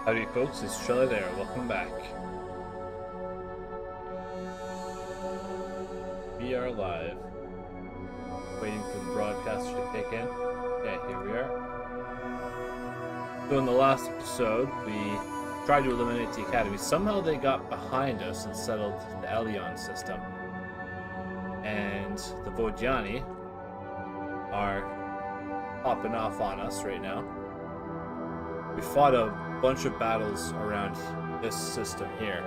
Howdy folks, it's Shelly there, welcome back. We are live. Waiting for the broadcaster to kick in. Okay, here we are. So in the last episode, we tried to eliminate the Academy. Somehow they got behind us and settled the Elion system. And the Vodyani are popping off on us right now. We fought a bunch of battles around this system here,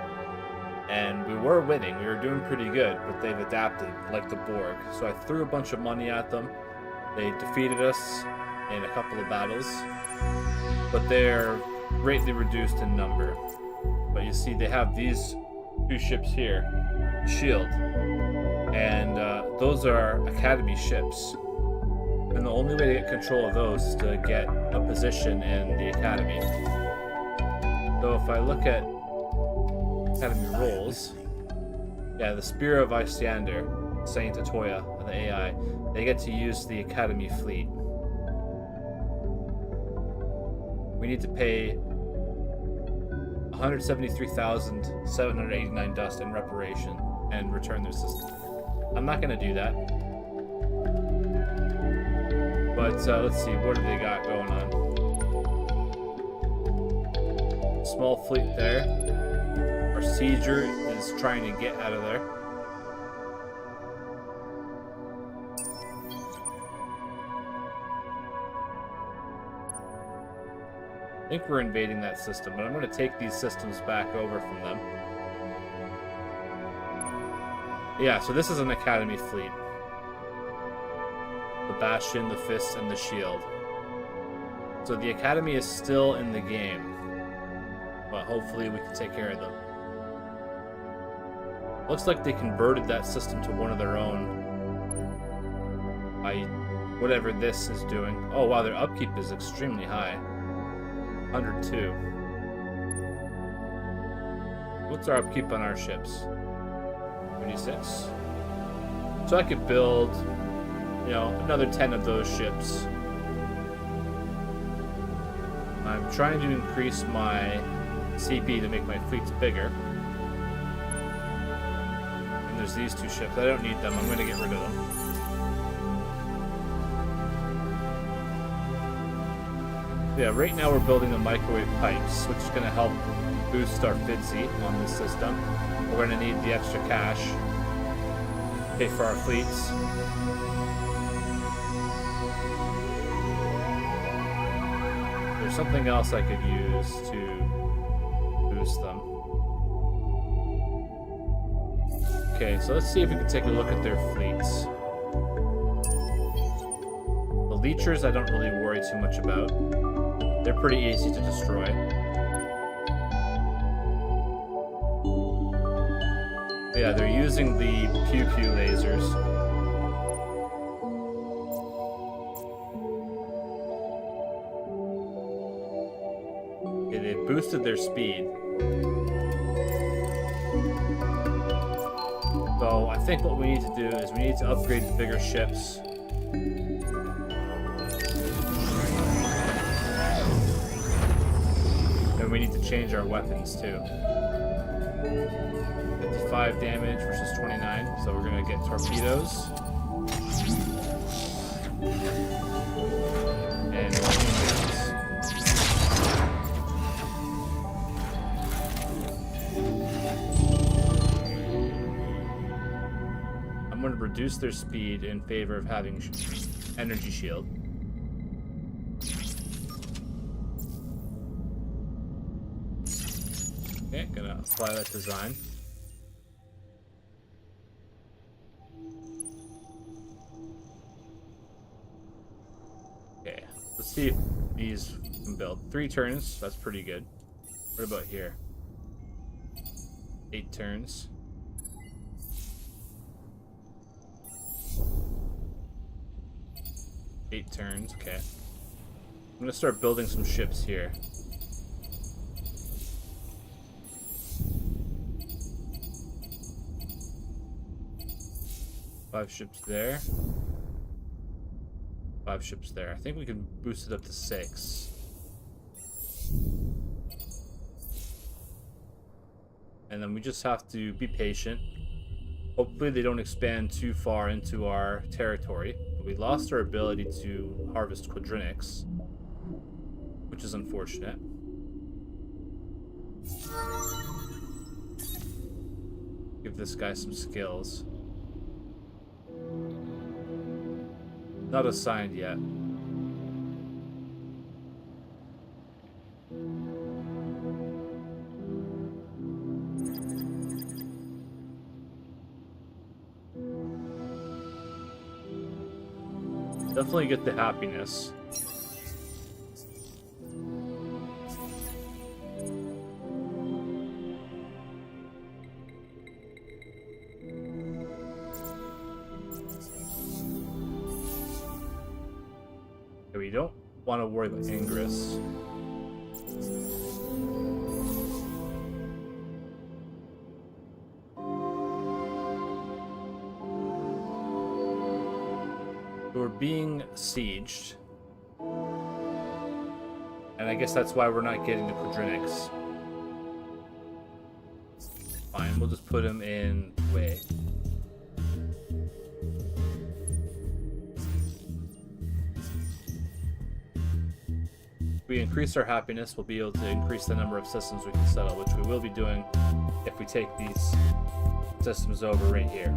and we were winning. We were doing pretty good, but they've adapted like the Borg. So I threw a bunch of money at them. They defeated us in a couple of battles, but they're greatly reduced in number. But you see they have these two ships here, Shield, and those are Academy ships. And the only way to get control of those is to get a position in the Academy. So if I look at Academy roles, yeah, the Spear of Istander, Saint Atoya, the AI, they get to use the Academy fleet. We need to pay 173,789 dust in reparation and return their system. I'm not going to do that. But let's see, what do they got going on? Small fleet there. Our Sieger is trying to get out of there. I think we're invading that system, but I'm going to take these systems back over from them. Yeah, so this is an Academy fleet. The Bastion, the Fist, and the Shield. So the Academy is still in the game, but hopefully we can take care of them. Looks like they converted that system to one of their own by whatever this is doing. Oh wow, their upkeep is extremely high. 102. What's our upkeep on our ships? 26. So I could build, you know, another 10 of those ships. I'm trying to increase my CP to make my fleets bigger. And there's these two ships. I don't need them. I'm going to get rid of them. Yeah, right now we're building the microwave pipes, which is going to help boost our FIDSI on this system. We're going to need the extra cash to pay for our fleets. There's something else I could use to boost them. Okay, so let's see if we can take a look at their fleets. The Leechers I don't really worry too much about. They're pretty easy to destroy. But yeah, they're using the pew-pew lasers. They boosted their speed. So I think what we need to do is we need to upgrade the bigger ships. And we need to change our weapons too. 55 damage versus 29, so we're gonna get torpedoes. And I'm going to reduce their speed in favor of having energy shield. Okay, gonna apply that design. Okay, let's see if these can build. 3 turns, that's pretty good. What about here? 8 turns. Eight turns, okay. I'm gonna start building some ships here. Five ships there. 5 ships there. I think we can boost it up to 6. And then we just have to be patient. Hopefully they don't expand too far into our territory. But we lost our ability to harvest quadrinics, which is unfortunate. Give this guy some skills. Not assigned yet. Definitely get the happiness. We don't want to worry about Ingress. We're being sieged. And I guess that's why we're not getting the quadrinics. Fine, we'll just put him in Way. If we increase our happiness, we'll be able to increase the number of systems we can settle, which we will be doing if we take these systems over right here.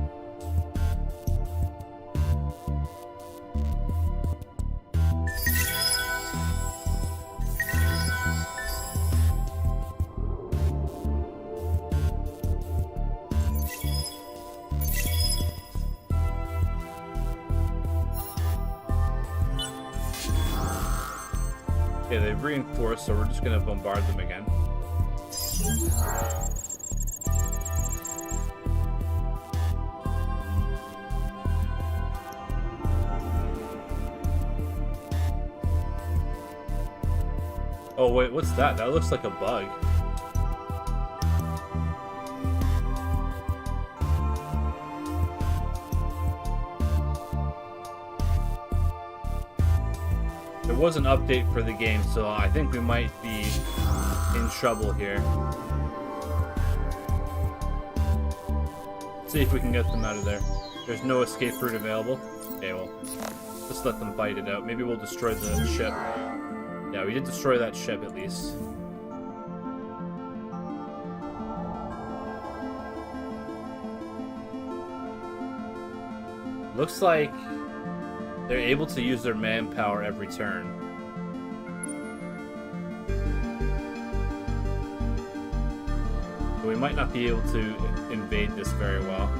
Okay, they've reinforced, so we're just gonna bombard them again. Oh wait, what's that? That looks like a bug. There was an update for the game, so I think we might be in trouble here. See if we can get them out of there. There's no escape route available. Okay, well, just let them fight it out. Maybe we'll destroy the ship. Yeah, we did destroy that ship at least. Looks like they're able to use their manpower every turn. But we might not be able to invade this very well.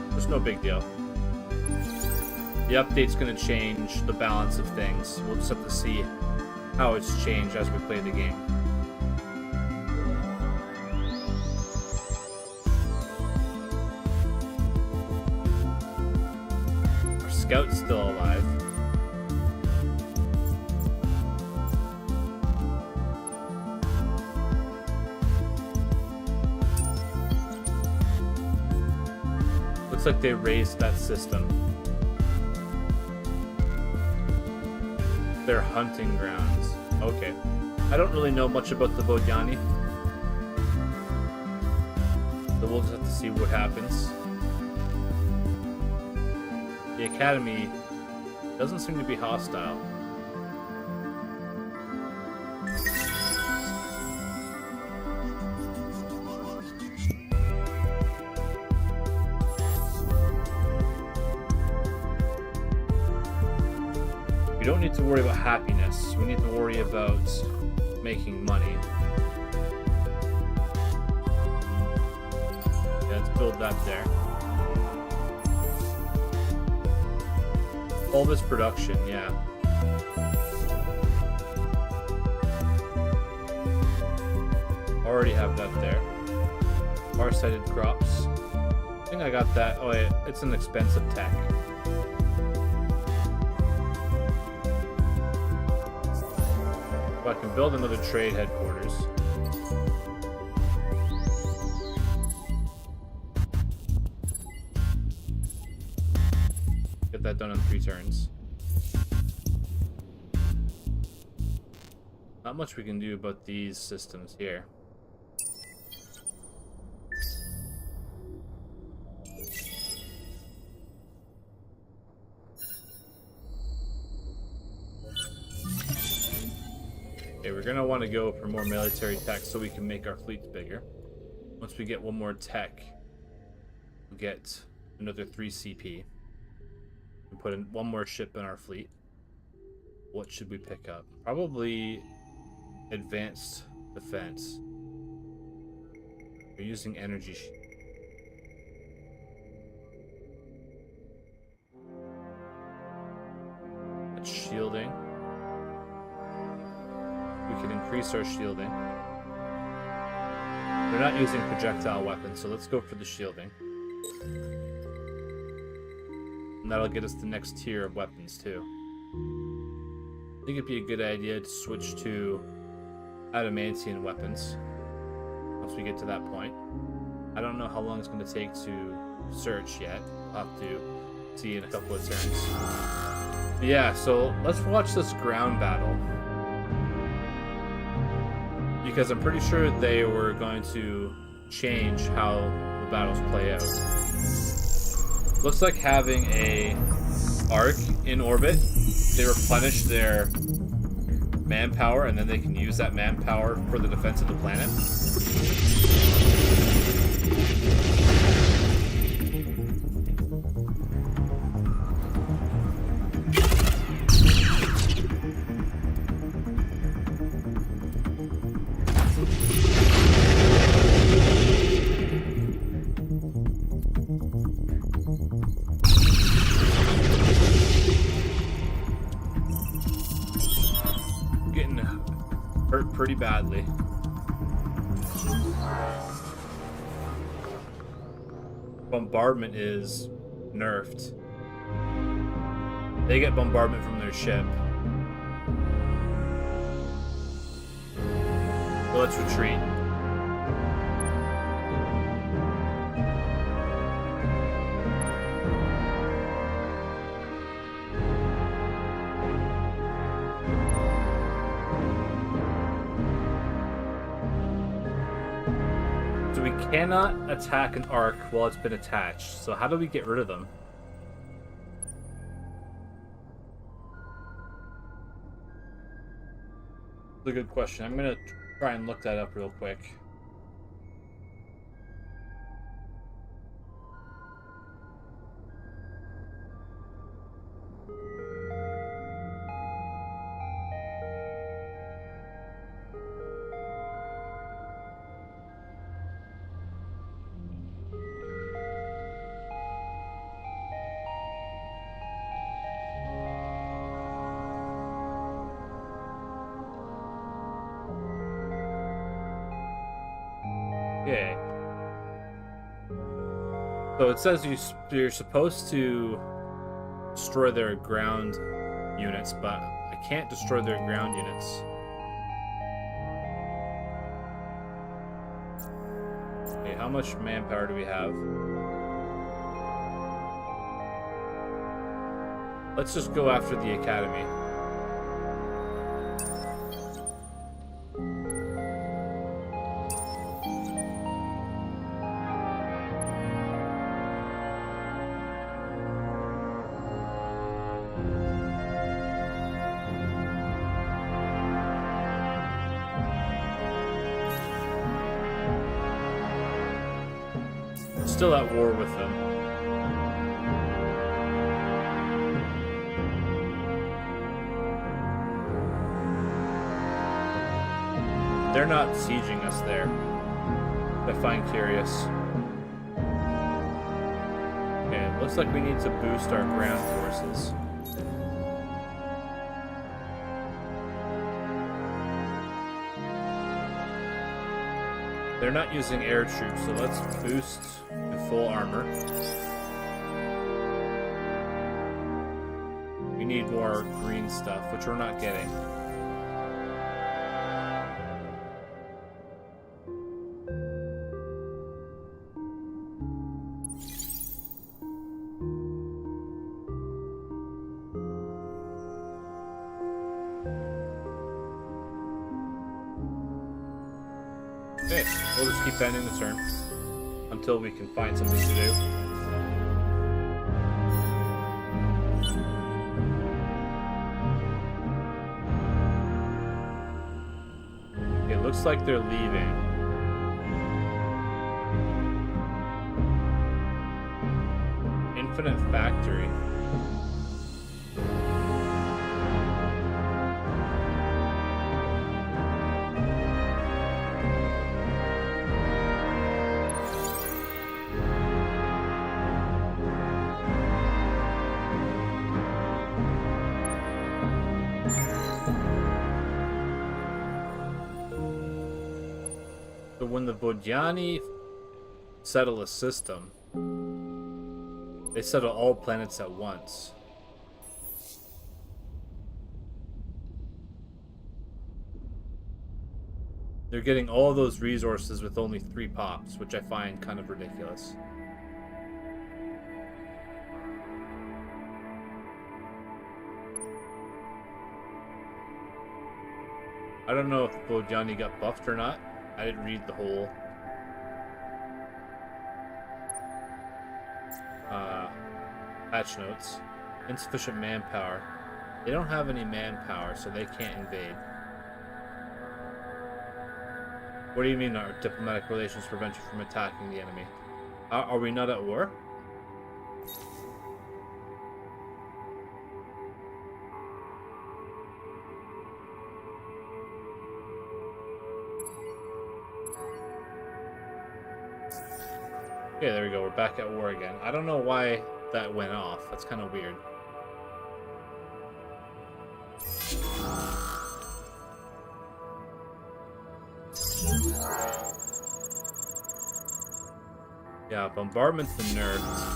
There's no big deal. The update's going to change the balance of things. We'll just have to see how it's changed as we play the game. Our scout's still alive. Looks like they raised that system. Their hunting grounds. Okay. I don't really know much about the Vodyani. So we'll just have to see what happens. The academy doesn't seem to be hostile. We don't need to worry about happiness. We need to worry about making money. Yeah, let's build that there. All this production, yeah. Already have that there. Far-sighted crops. I think I got that. Oh yeah, it's an expensive tech. I can build another trade headquarters. Get that done in 3 turns. Not much we can do about these systems here. Okay, we're gonna want to go for more military tech so we can make our fleets bigger. Once we get one more tech, we'll get another 3 CP. And put in one more ship in our fleet. What should we pick up? Probably advanced defense. We're using energy. That's shielding. We can increase our shielding. They're not using projectile weapons, so let's go for the shielding. And that'll get us the next tier of weapons too. I think it'd be a good idea to switch to adamantium weapons once we get to that point. I don't know how long it's going to take to search yet. I'll have to see in a couple of turns. But yeah, so let's watch this ground battle. Because I'm pretty sure they were going to change how the battles play out. Looks like having a arc in orbit, they replenish their manpower, and then they can use that manpower for the defense of the planet. Hurt pretty badly. Bombardment is nerfed. They get bombardment from their ship. So let's retreat. Cannot attack an arc while it's been attached. So how do we get rid of them? That's a good question. I'm gonna try and look that up real quick. Okay. So it says you're supposed to destroy their ground units, but I can't destroy their ground units. Okay, how much manpower do we have? Let's just go after the academy. Still at war with them. They're not sieging us there. I find curious. Okay, it looks like we need to boost our ground forces. They're not using air troops, so let's boost to full armor. We need more green stuff, which we're not getting. Okay, we'll just keep ending the turn until we can find something to do. It looks like they're leaving. Infinite Factory. So when the Vodyani settle a system, they settle all planets at once. They're getting all those resources with only 3 pops, which I find kind of ridiculous. I don't know if Vodyani got buffed or not. I didn't read the whole patch notes. Insufficient manpower. They don't have any manpower, so they can't invade. What do you mean our diplomatic relations prevent you from attacking the enemy? Are we not at war? Okay, there we go. We're back at war again. I don't know why that went off. That's kind of weird. Yeah, bombardment's been nerfed.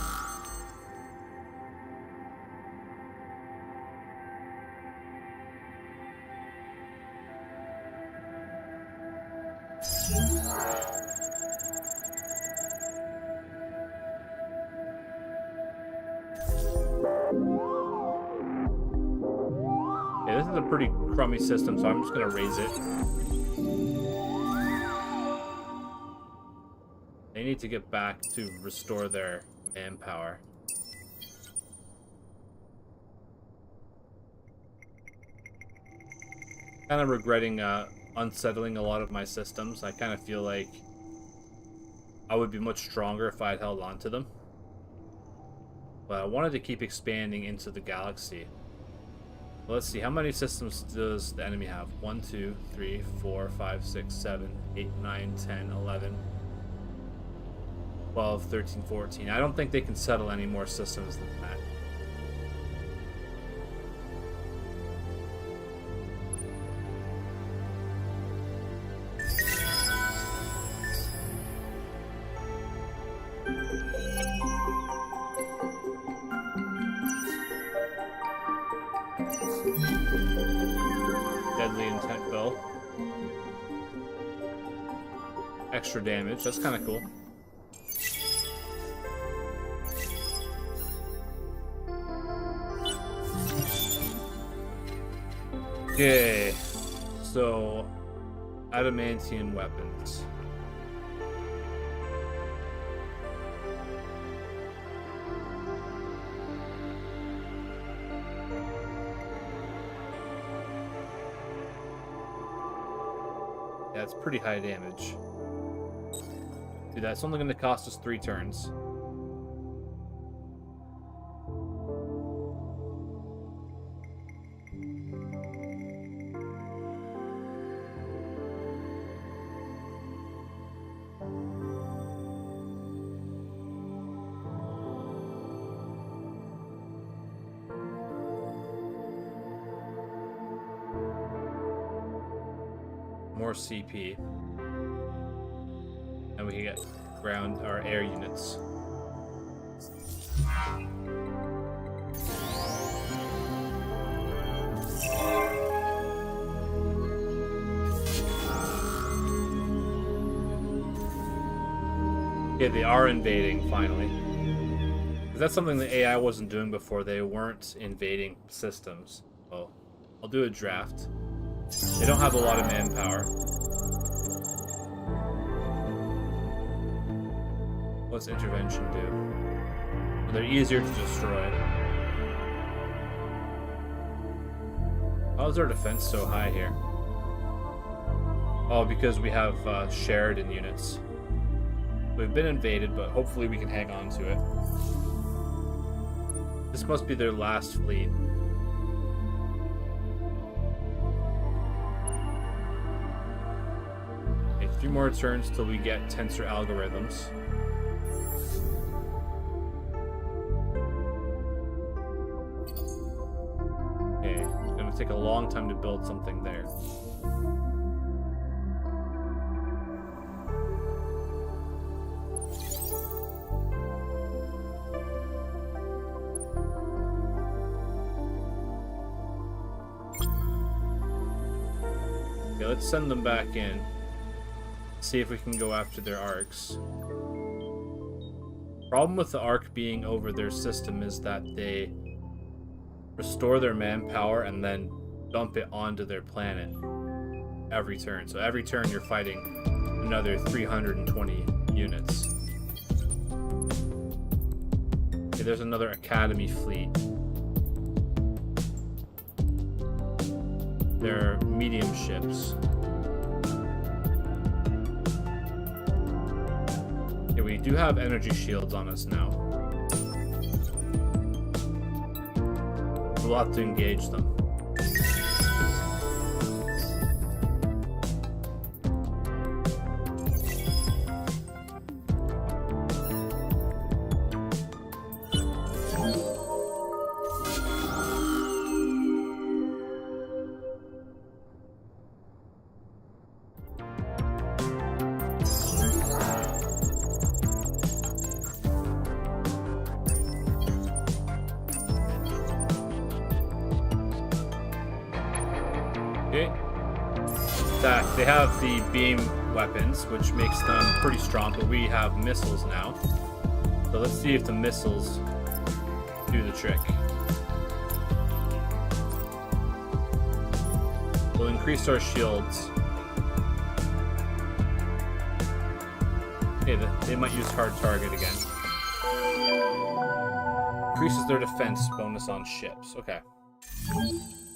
Yeah, this is a pretty crummy system, so I'm just gonna raise it. They need to get back to restore their manpower. Kind of regretting unsettling a lot of my systems. I kind of feel like I would be much stronger if I had held on to them. But I wanted to keep expanding into the galaxy. Well, let's see, how many systems does the enemy have? 1, 2, 3, 4, 5, 6, 7, 8, 9, 10, 11, 12, 13, 14. I don't think they can settle any more systems than that. Deadly intent bill. Extra damage, that's kind of cool. Okay, so adamantium weapons. Yeah, it's pretty high damage. Dude, that's only going to cost us 3 turns. More CP, and we can get ground our air units. Okay, they are invading finally. That's something the AI wasn't doing before. They weren't invading systems. Well, I'll do a draft. They don't have a lot of manpower. What's intervention do? They're easier to destroy. How is our defense so high here? Oh, because we have Sheridan units. We've been invaded, but hopefully we can hang on to it. This must be their last fleet. Okay, 3 more turns till we get tensor algorithms. Okay, it's gonna take a long time to build something there. Okay, let's send them back in. See if we can go after their arcs. Problem with the arc being over their system is that they restore their manpower and then dump it onto their planet every turn. So every turn you're fighting another 320 units. Okay, there's another Academy fleet. They're medium ships. Okay, we do have energy shields on us now. We'll have to engage them. Okay. Attack. They have the beam weapons, which makes them pretty strong, but we have missiles now. So let's see if the missiles do the trick. We'll increase our shields. Okay, they might use hard target again. Increases their defense bonus on ships. Okay.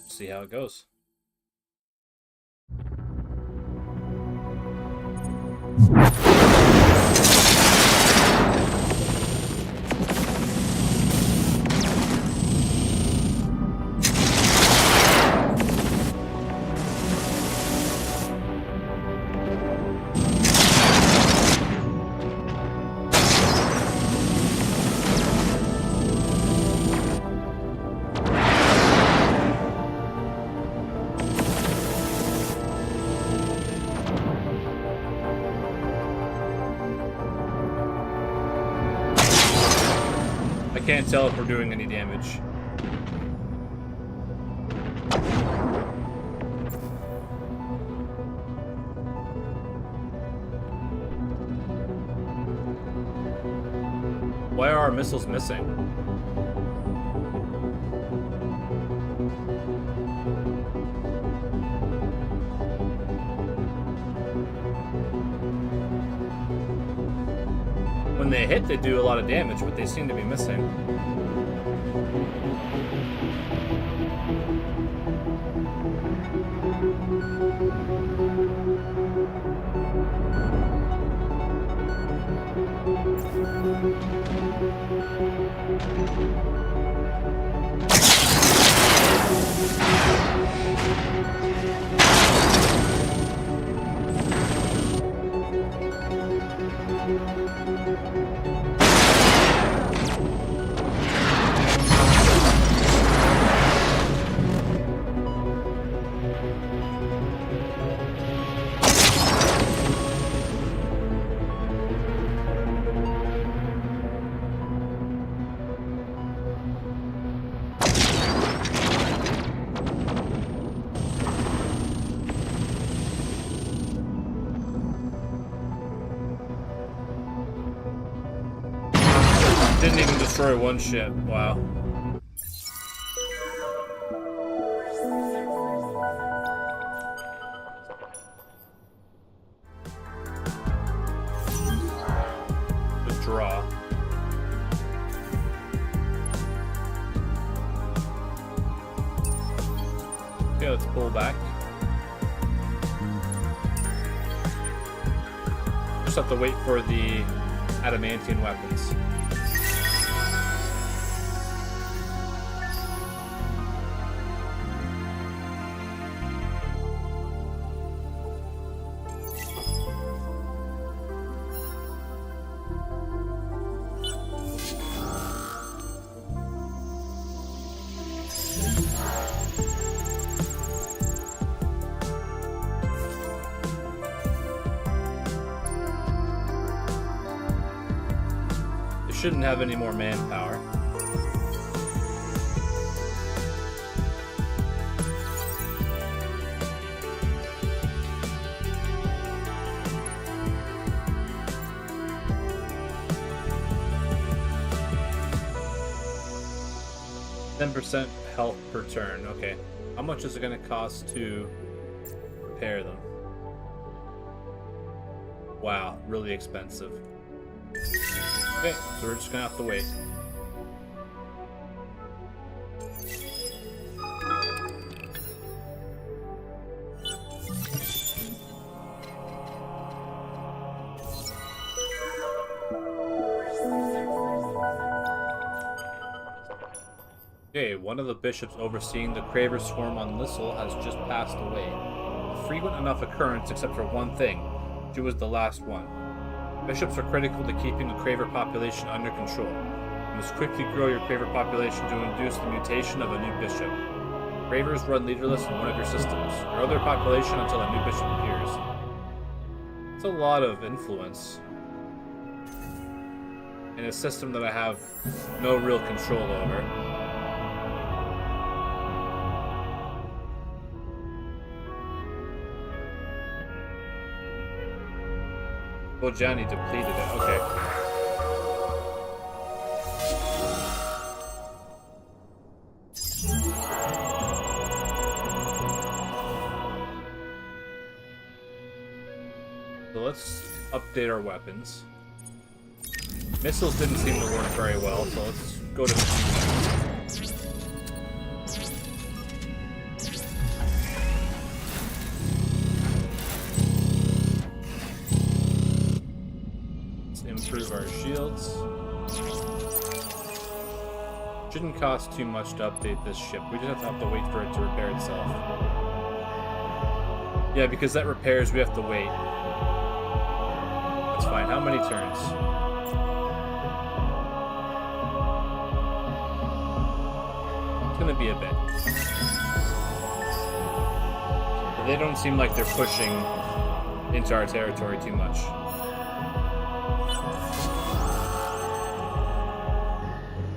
See how it goes. I can't tell if we're doing any damage. Why are our missiles missing? When they hit, they do a lot of damage, but they seem to be missing. Didn't even destroy one ship. Wow. The draw. Okay, let's pull back. Just have to wait for the adamantium weapons. Shouldn't have any more manpower. %10 health per turn. Okay. How much is it going to cost to repair them? Wow, really expensive. Okay, so we're just gonna have to wait. Okay, one of the bishops overseeing the Craver swarm on Lissel has just passed away. A frequent enough occurrence except for one thing. She was the last one. Bishops are critical to keeping the Craver population under control. You must quickly grow your Craver population to induce the mutation of a new bishop. Cravers run leaderless in one of your systems. Grow their population until a new bishop appears. It's a lot of influence in a system that I have no real control over. Vodyani depleted it. Okay. So let's update our weapons. Missiles didn't seem to work very well, so let's go to machine guns. Improve our shields. Shouldn't cost too much to update this ship. We just have to wait for it to repair itself. Yeah, because that repairs, we have to wait. That's fine. How many turns? It's gonna be a bit. They don't seem like they're pushing into our territory too much.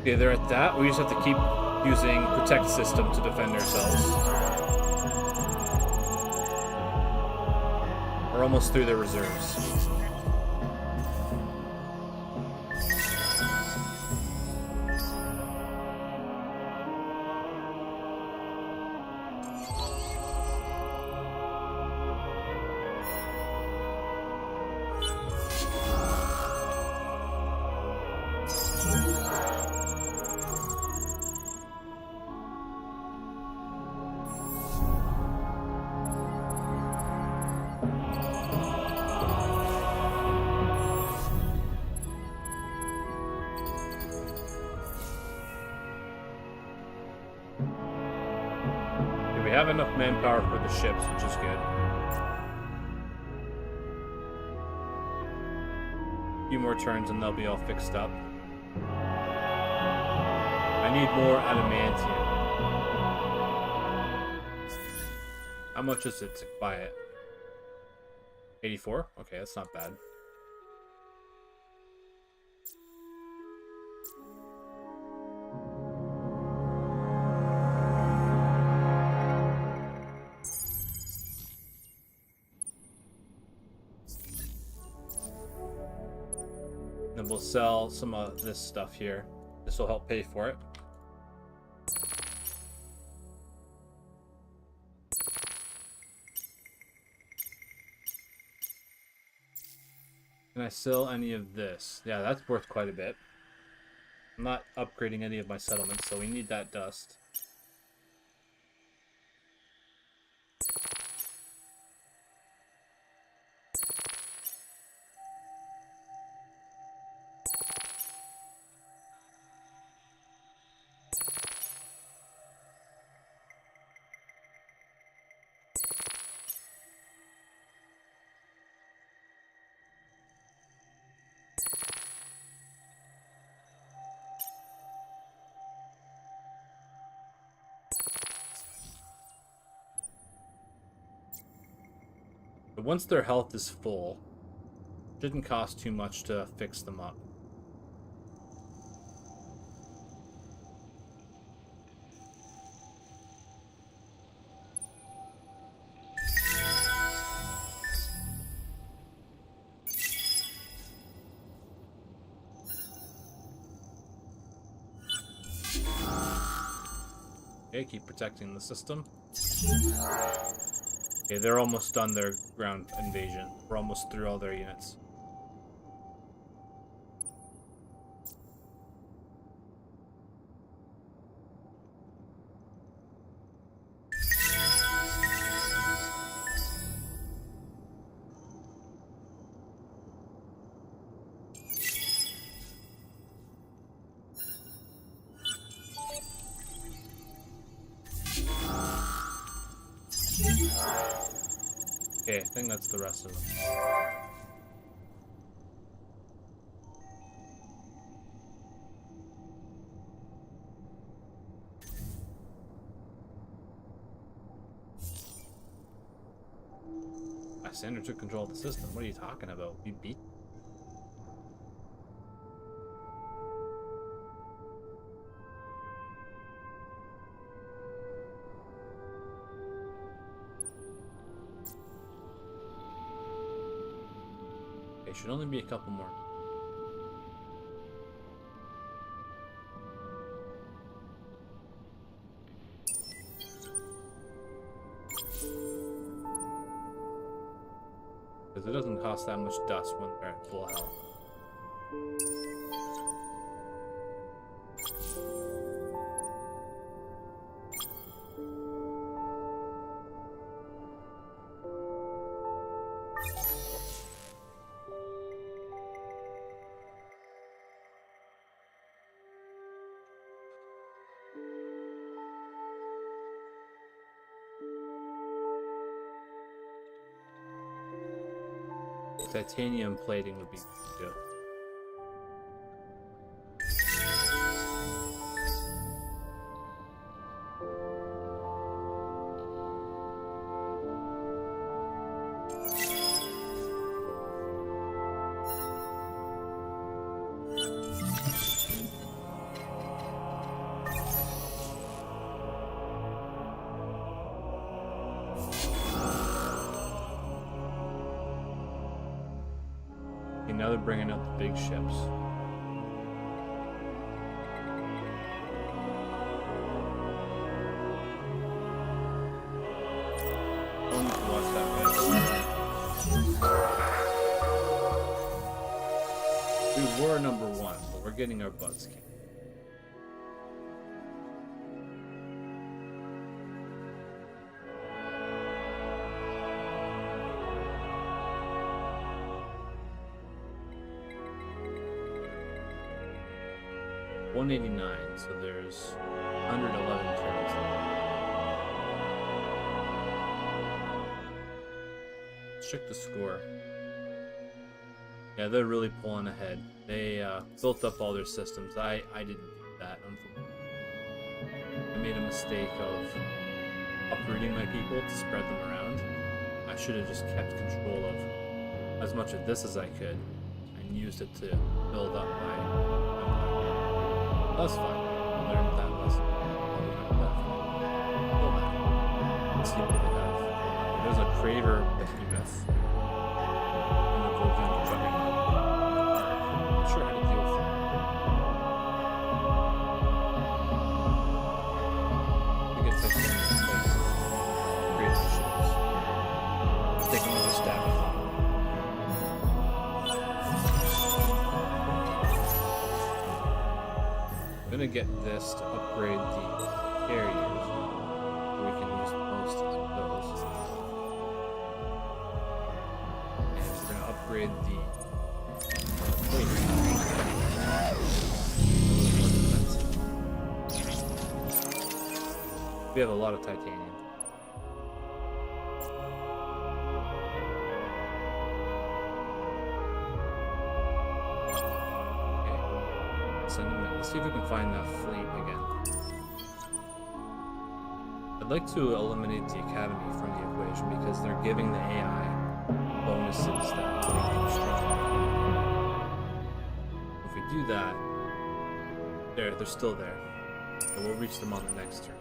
Okay, they're at that. We just have to keep using Protect System to defend ourselves. We're almost through their reserves. We have enough manpower for the ships, which is good. A few more turns and they'll be all fixed up. I need more adamantium. How much is it to buy it? 84? Okay, that's not bad. Then we'll sell some of this stuff here. This will help pay for it. Can I sell any of this? Yeah, that's worth quite a bit. I'm not upgrading any of my settlements, so we need that dust. But once their health is full, it shouldn't cost too much to fix them up. Okay, keep protecting the system. Okay, they're almost done their ground invasion. We're almost through all their units. Okay, I think that's the rest of them. Lysander took control of the system. What are you talking about? We beat. Okay, should only be a couple more. Because it doesn't cost that much dust when they're at full health. Titanium plating would be good. Now they're bringing out the big ships. Don't need to watch that bit. We were number one, but we're getting our butts kicked. $189, so there's 111 turns left. Let's check the score. Yeah, they're really pulling ahead. They built up all their systems. I didn't do that, unfortunately. I made a mistake of uprooting my people to spread them around. I should have just kept control of as much of this as I could and used it to build up my empire. That's fine. I learned that lesson. I'll learn that from no matter. Let's see what they have. There's a Craver behemoth. And a Vodyani juggernaut. I'm not sure how to deal with them. I get Titanium in place. Create the ships. Take another stab at them. I'm gonna get this to upgrade the carriers so we can use most of those. And we're gonna upgrade the we have a lot of titanium. Let's see if we can find that fleet again. I'd like to eliminate the Academy from the equation because they're giving the AI bonuses that make them strong. If we do that, they're still there. So we'll reach them on the next turn.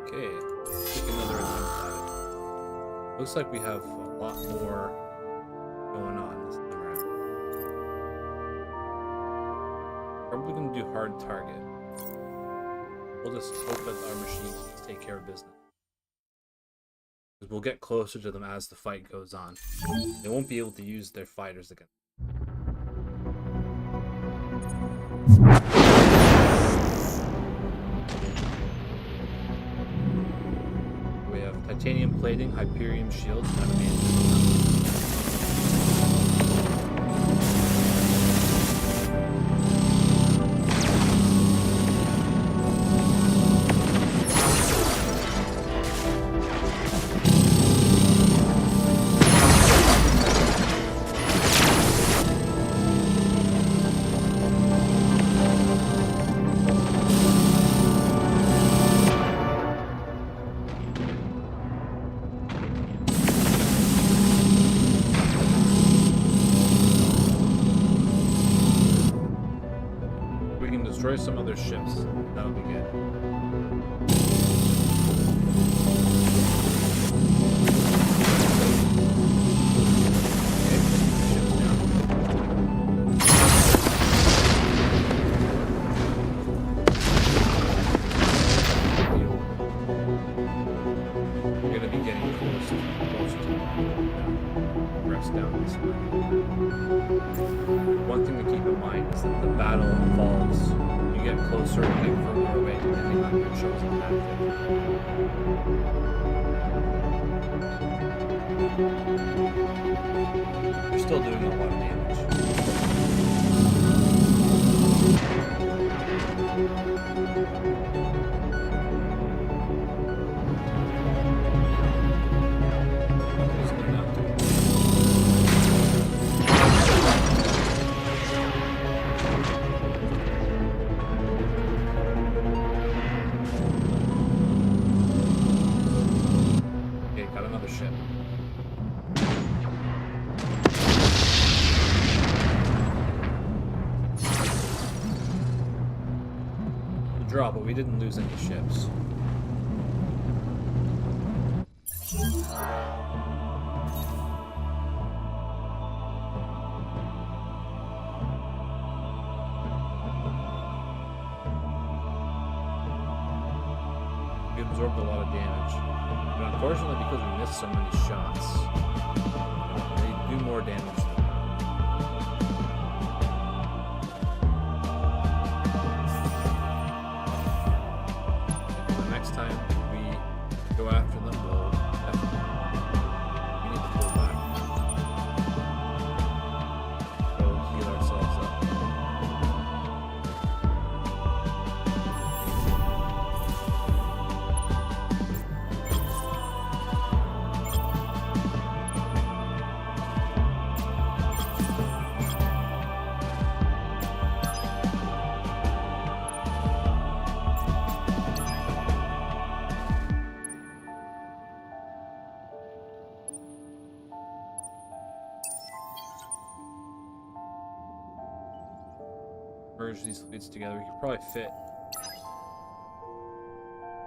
Okay, take another attempt at it. Looks like we have a lot more going on this time around. Probably going to do hard target. We'll just hope that our machines take care of business. Because we'll get closer to them as the fight goes on. They won't be able to use their fighters again. We have titanium plating, Hyperium shields, and adamantium. Destroy some other ships. That'll be good. Okay, ships down. We're gonna be getting closer to rest down this way. One thing to keep in mind is that the battle involves you get closer and get further away depending on your chosen tactic. You're still doing a lot of damage. Draw, but we didn't lose any ships. We absorbed a lot of damage, but unfortunately, because we missed so many shots, they do more damage. Time we go after them, we'll we need to pull back. Go heal ourselves up. Merge these fleets together. We could probably fit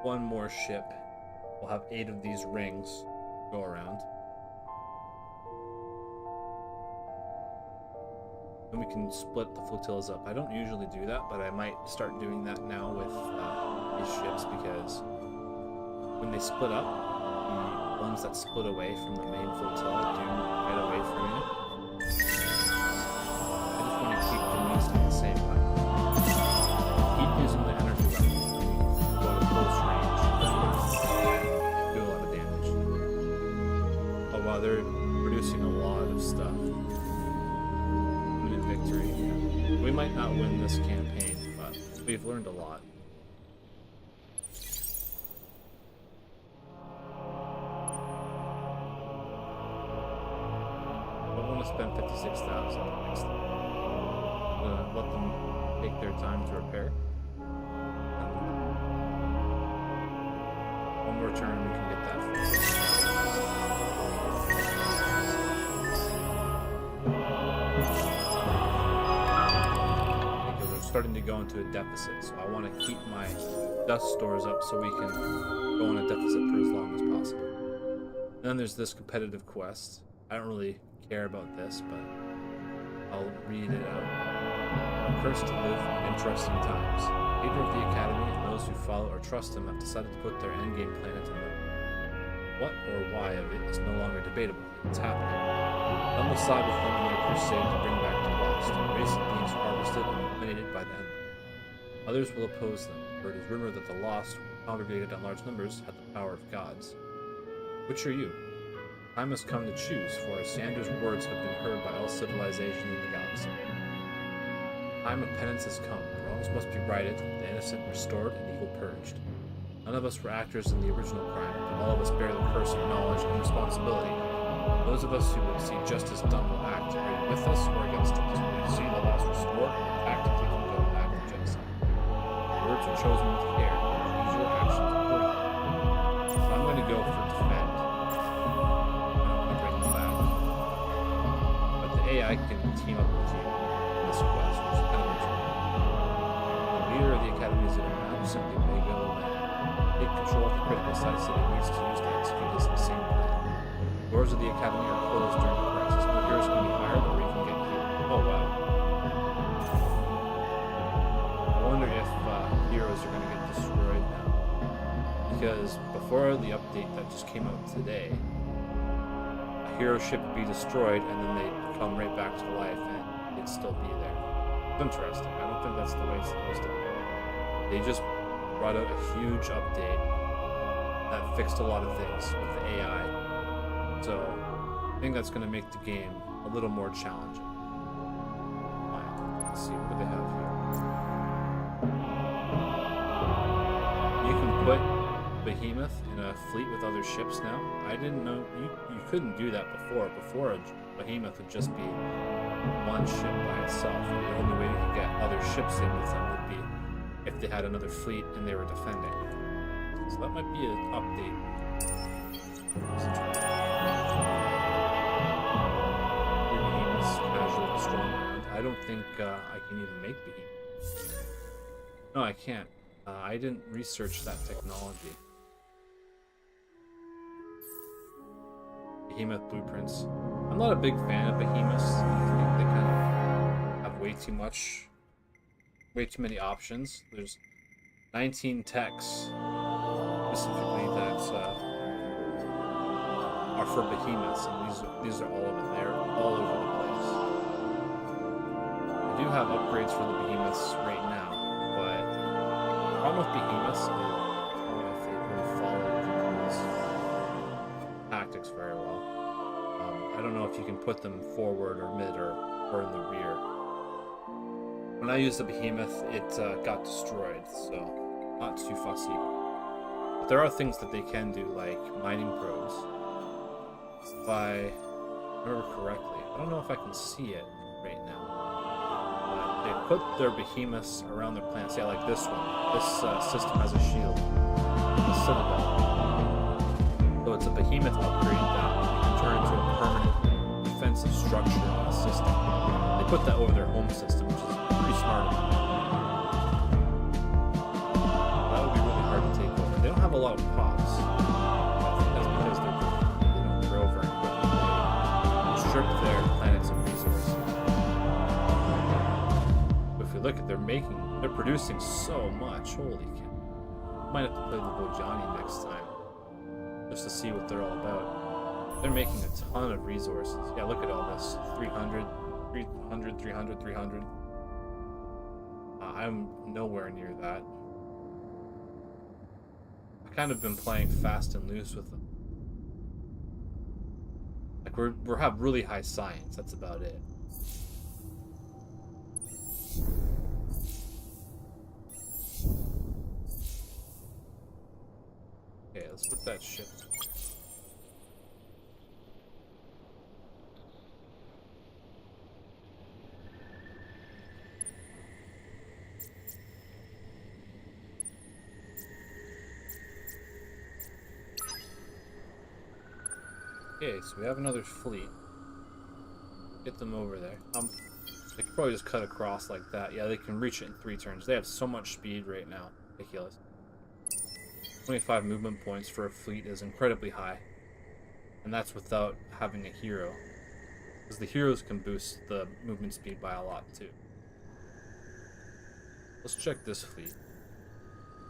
one more ship. We'll have 8 of these rings go around. And we can split the flotillas up. I don't usually do that, but I might start doing that now with these ships, because when they split up, the ones that split away from the main flotilla do get away from you. I just want to keep them using the same weapon. Keep using the energy weapon. win this campaign, but we've learned a lot. I don't want to spend 56,000 next time. I'm gonna let them take their time to repair. One more turn, we can get that fixed. Because we're starting to go into a deficit, so I want to keep my dust stores up so we can go on a deficit for as long as possible. And then there's this competitive quest. I don't really care about this, but I'll read it out. I'm cursed to live in interesting times. The leader of the Academy and those who follow or trust him have decided to put their endgame plan into motion. What or why of it is no longer debatable. It's happening. Some will side with them in their crusade to bring back the lost, innocent beings harvested and eliminated by the enemy. Others will oppose them, for it is rumored that the lost, congregated in large numbers, had the power of gods. Which are you? Time has come to choose, for Sandra's words have been heard by all civilization in the galaxy. Time of penance has come. Wrongs must be righted, the innocent restored, and evil purged. None of us were actors in the original crime, but all of us bear the curse of knowledge and responsibility. Those of us who would see justice done will act. Are you with us or against us? Will you see the lost restored or tactically go back to genocide? Words are chosen with care. Choose your actions accordingly. So I'm going to go for defend. I can team up with you in this quest, which is kind of interesting. The leader of the Academy is in a simply may go and take control of the critical sites that it needs to use to execute this insane plan. Doors of the Academy are closed during the crisis. No heroes can be hired or even get healed. Oh wow. I wonder if heroes are going to get destroyed now. Because before the update that just came out today, a hero ship would be destroyed and then they come right back to life and it'd still be there. It's interesting. I don't think that's the way it's supposed to be. They just brought out a huge update that fixed a lot of things with the AI. So I think that's going to make the game a little more challenging. Let's see, what do they have here? You can put Behemoth in a fleet with other ships now. I didn't know you couldn't do that before. Before a Behemoth would just be one ship by itself, and the only way you could get other ships in with them would be if they had another fleet and they were defending. So that might be an update. Behemoth's casual strong round. I don't think I can even make Behemoth. No, I can't. I didn't research that technology. Behemoth blueprints. I'm not a big fan of behemoths. I think they kind of have way too many options. There's 19 techs specifically that are for behemoths, and these are all of them. They're all over the place. I do have upgrades for the behemoths right now, but the problem with behemoths is I don't know if they really follow these tactics very well. I don't know if you can put them forward or mid or in the rear. When I used the behemoth, it got destroyed, so not too fussy. But there are things that they can do, like mining probes. If I remember correctly, I don't know if I can see it right now. They put their behemoths around their plants. Yeah, like this one. This system has a shield, a citadel. So it's a behemoth upgrade that you can turn into a permanent defensive structure on a system. They put that over their home system, which is pretty smart. That would be really hard to take over. They don't have a lot of pops. I think that's because they don't grow very quickly. They strip their planets of resources. But if you look at they're producing so much. Holy cow. Might have to play the Vodyani next time, just to see what they're all about. They're making a ton of resources. Yeah, look at all this. 300, 300, 300, 300. I'm nowhere near that. I've kind of been playing fast and loose with them. Like, we have really high science. That's about it. let's put that ship. Okay, so we have another fleet. Get them over there. They could probably just cut across like that. Yeah, they can reach it in 3 turns. They have so much speed right now. Ridiculous. 25 movement points for a fleet is incredibly high. And that's without having a hero. Because the heroes can boost the movement speed by a lot too. Let's check this fleet.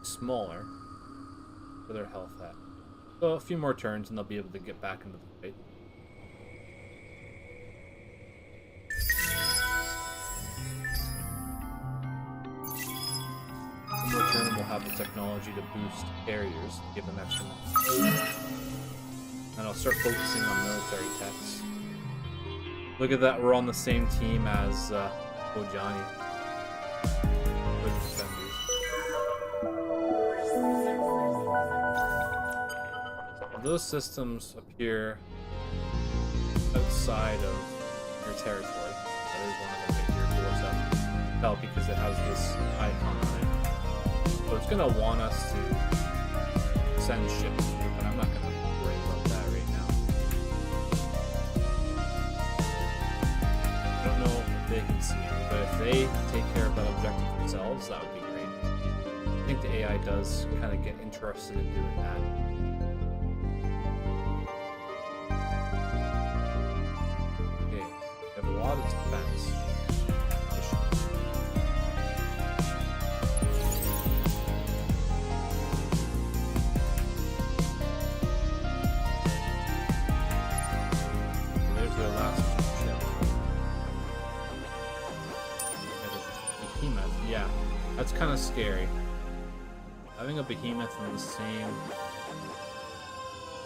Smaller. Where their health at. So a few more turns and they'll be able to get back into the fight. One more turn we'll have the technology to boost carriers, give them extra money. And I'll start focusing on military techs. Look at that, we're on the same team as Vodyani. Those systems appear outside of your territory. There's one of them right here towards them. Tell because it has this icon on it. So it's gonna want us to send ships through, but I'm not gonna worry about that right now. I don't know if they can see it, but if they take care of that objective themselves, that would be great. I think the AI does kind of get interested in doing that. A lot of defense. There's their last ship. Behemoth, yeah, that's kind of scary. Having a behemoth in the same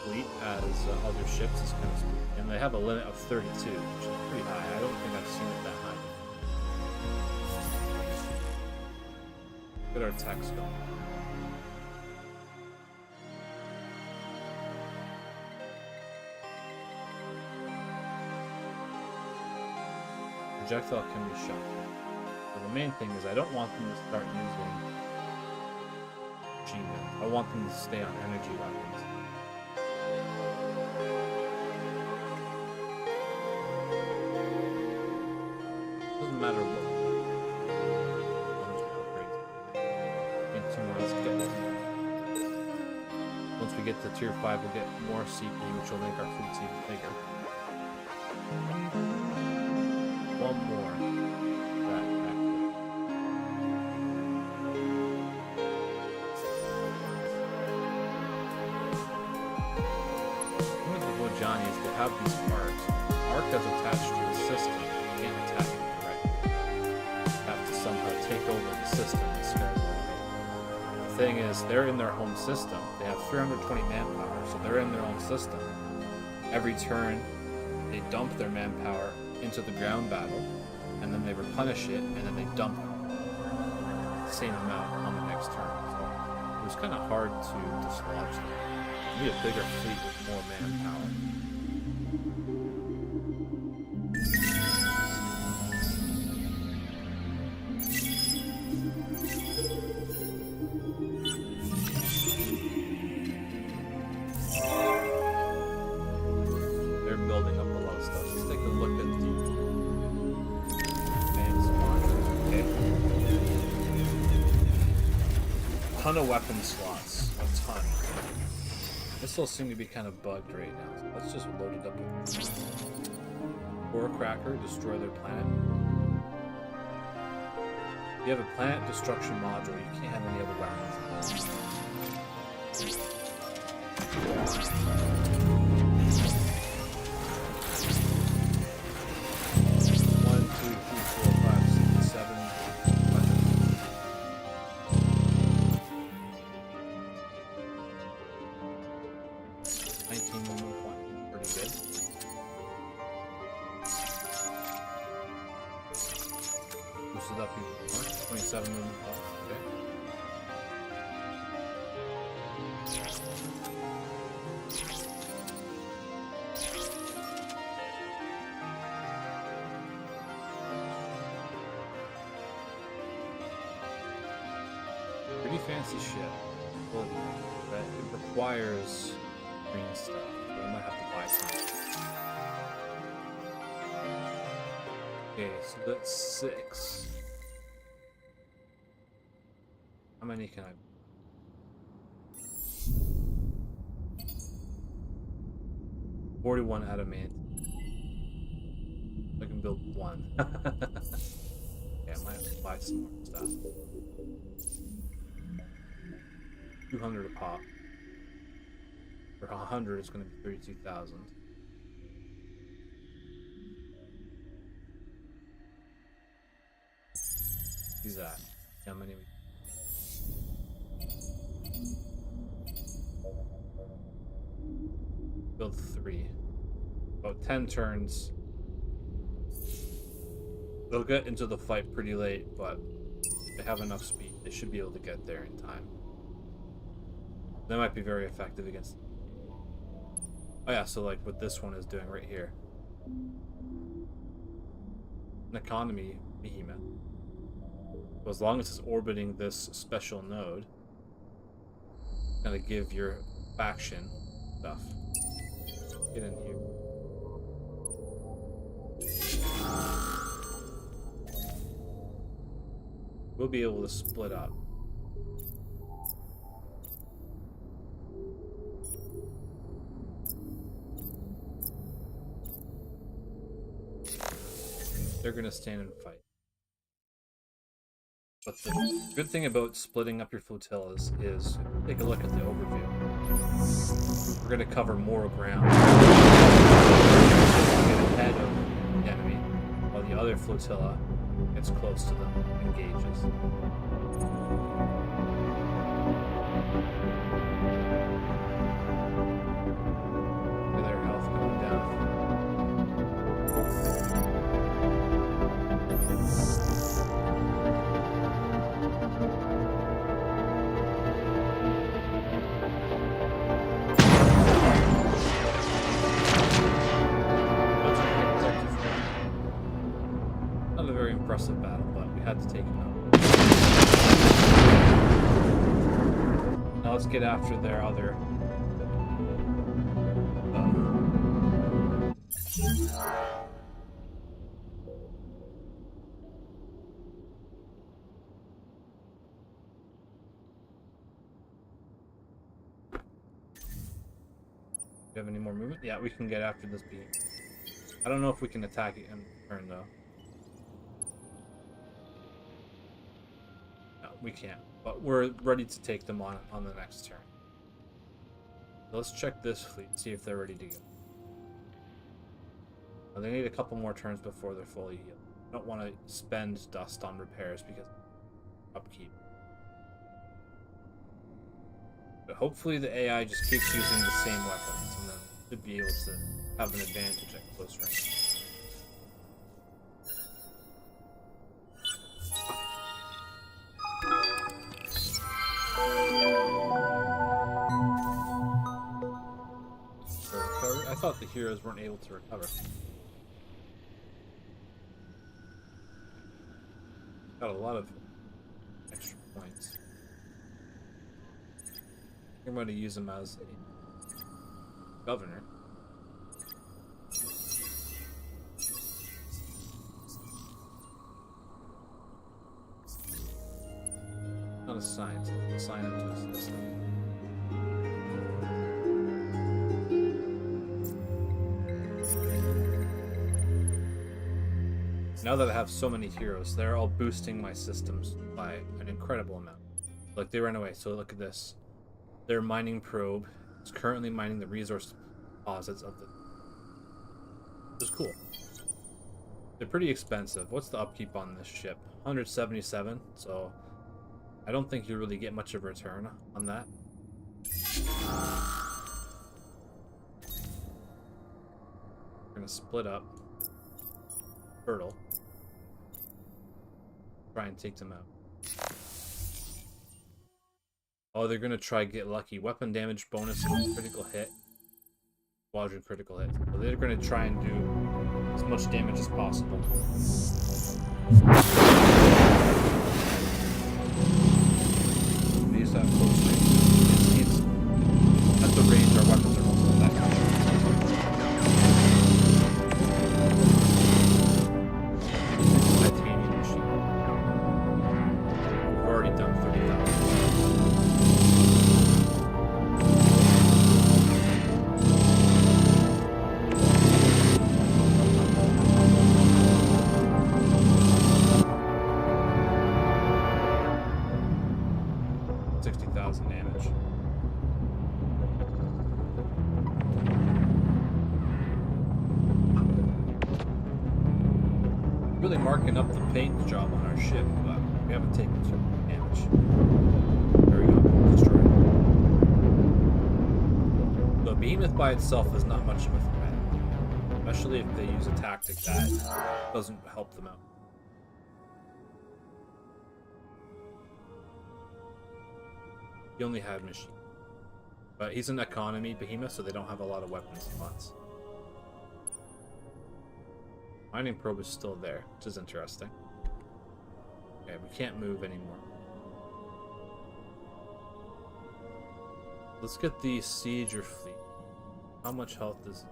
fleet as other ships is kind of spooky. And they have a limit of 32, which is pretty high. I don't think I've seen it that high. Look at our techs going. Projectile can be shot. But the main thing is I don't want them to start using machine guns. I want them to stay on energy weapons. Doesn't matter what. Once we get to tier 5, we'll get more CPU, which will make our fleets even bigger. One more. Back. With the Vodyani, they have these arcs. Arc is attached to the system. You can't attack it directly. You have to somehow take over the system and scare them away. The thing is, they're in their home system. They have 320 manpower, so they're in their own system. Every turn, they dump their manpower into the ground battle, and then they replenish it, and then they dump the same amount on the next turn. So it was kind of hard to dislodge them. You need a bigger fleet with more manpower. They're building up a lot of stuff. Let's take a look at the advanced launchers. Okay. A ton of weapon slots. A ton. This will seem to be kind of bugged right now. So let's just load it up with Core Cracker, destroy their planet. If you have a planet destruction module, you can't have any other weapons. 1, 2, 3, 4, 5, 6, 7 weapons. Pretty good. Boost it up even more. 27 movement. Oh, okay. fancy shit, but it requires green stuff, so I might have to buy some. Okay, so that's 6. How many can I? 41 adamant. I can build 1. Yeah, I might have to buy some more stuff. 200 a pop. For 100, it's going to be 32,000. Use that. How many? Build 3. About 10 turns. They'll get into the fight pretty late, but if they have enough speed, they should be able to get there in time. They might be very effective against. Oh yeah, so like what this one is doing right here. An economy behemoth. So as long as it's orbiting this special node, it's gonna give your faction stuff. Get in here. We'll be able to split up. They're gonna stand and fight. But the good thing about splitting up your flotillas is, take a look at the overview. We're gonna cover more ground. Get ahead of the enemy, while the other flotilla gets close to them, engages. Look at their health going down. Impressive battle, but we had to take him out. Now let's get after their other. Do you have any more movement? Yeah, we can get after this beam. I don't know if we can attack it in turn though. We can't, but we're ready to take them on the next turn. So let's check this fleet, see if they're ready to go. Now, they need a couple more turns before they're fully healed. I don't want to spend dust on repairs because upkeep. But hopefully the AI just keeps using the same weapons, and then should be able to have an advantage at close range. I thought the heroes weren't able to recover. Got a lot of extra points. I'm going to use them as a governor. Not a scientist. Assign him to a system. Now that I have so many heroes, they're all boosting my systems by an incredible amount. Like, they ran away, so look at this. Their mining probe is currently mining the resource deposits of the... Which is cool. They're pretty expensive. What's the upkeep on this ship? 177, so I don't think you really get much of a return on that. We're gonna split up. Turtle. Try and take them out. Oh, they're gonna try get lucky. Weapon damage bonus, critical hit, squadron critical hit. So they're gonna try and do as much damage as possible. Be Alright, down to 30,000. 60,000 damage. Really marking up the paint job on our ship, but we haven't taken too much damage. There we go. Destroyed. The behemoth by itself is not much of a threat, especially if they use a tactic that doesn't help them out. He only had machine, but he's an economy behemoth, so they don't have a lot of weapons slots. Mining probe is still there, which is interesting. Okay, we can't move anymore. Let's get the sieger fleet. How much health is it?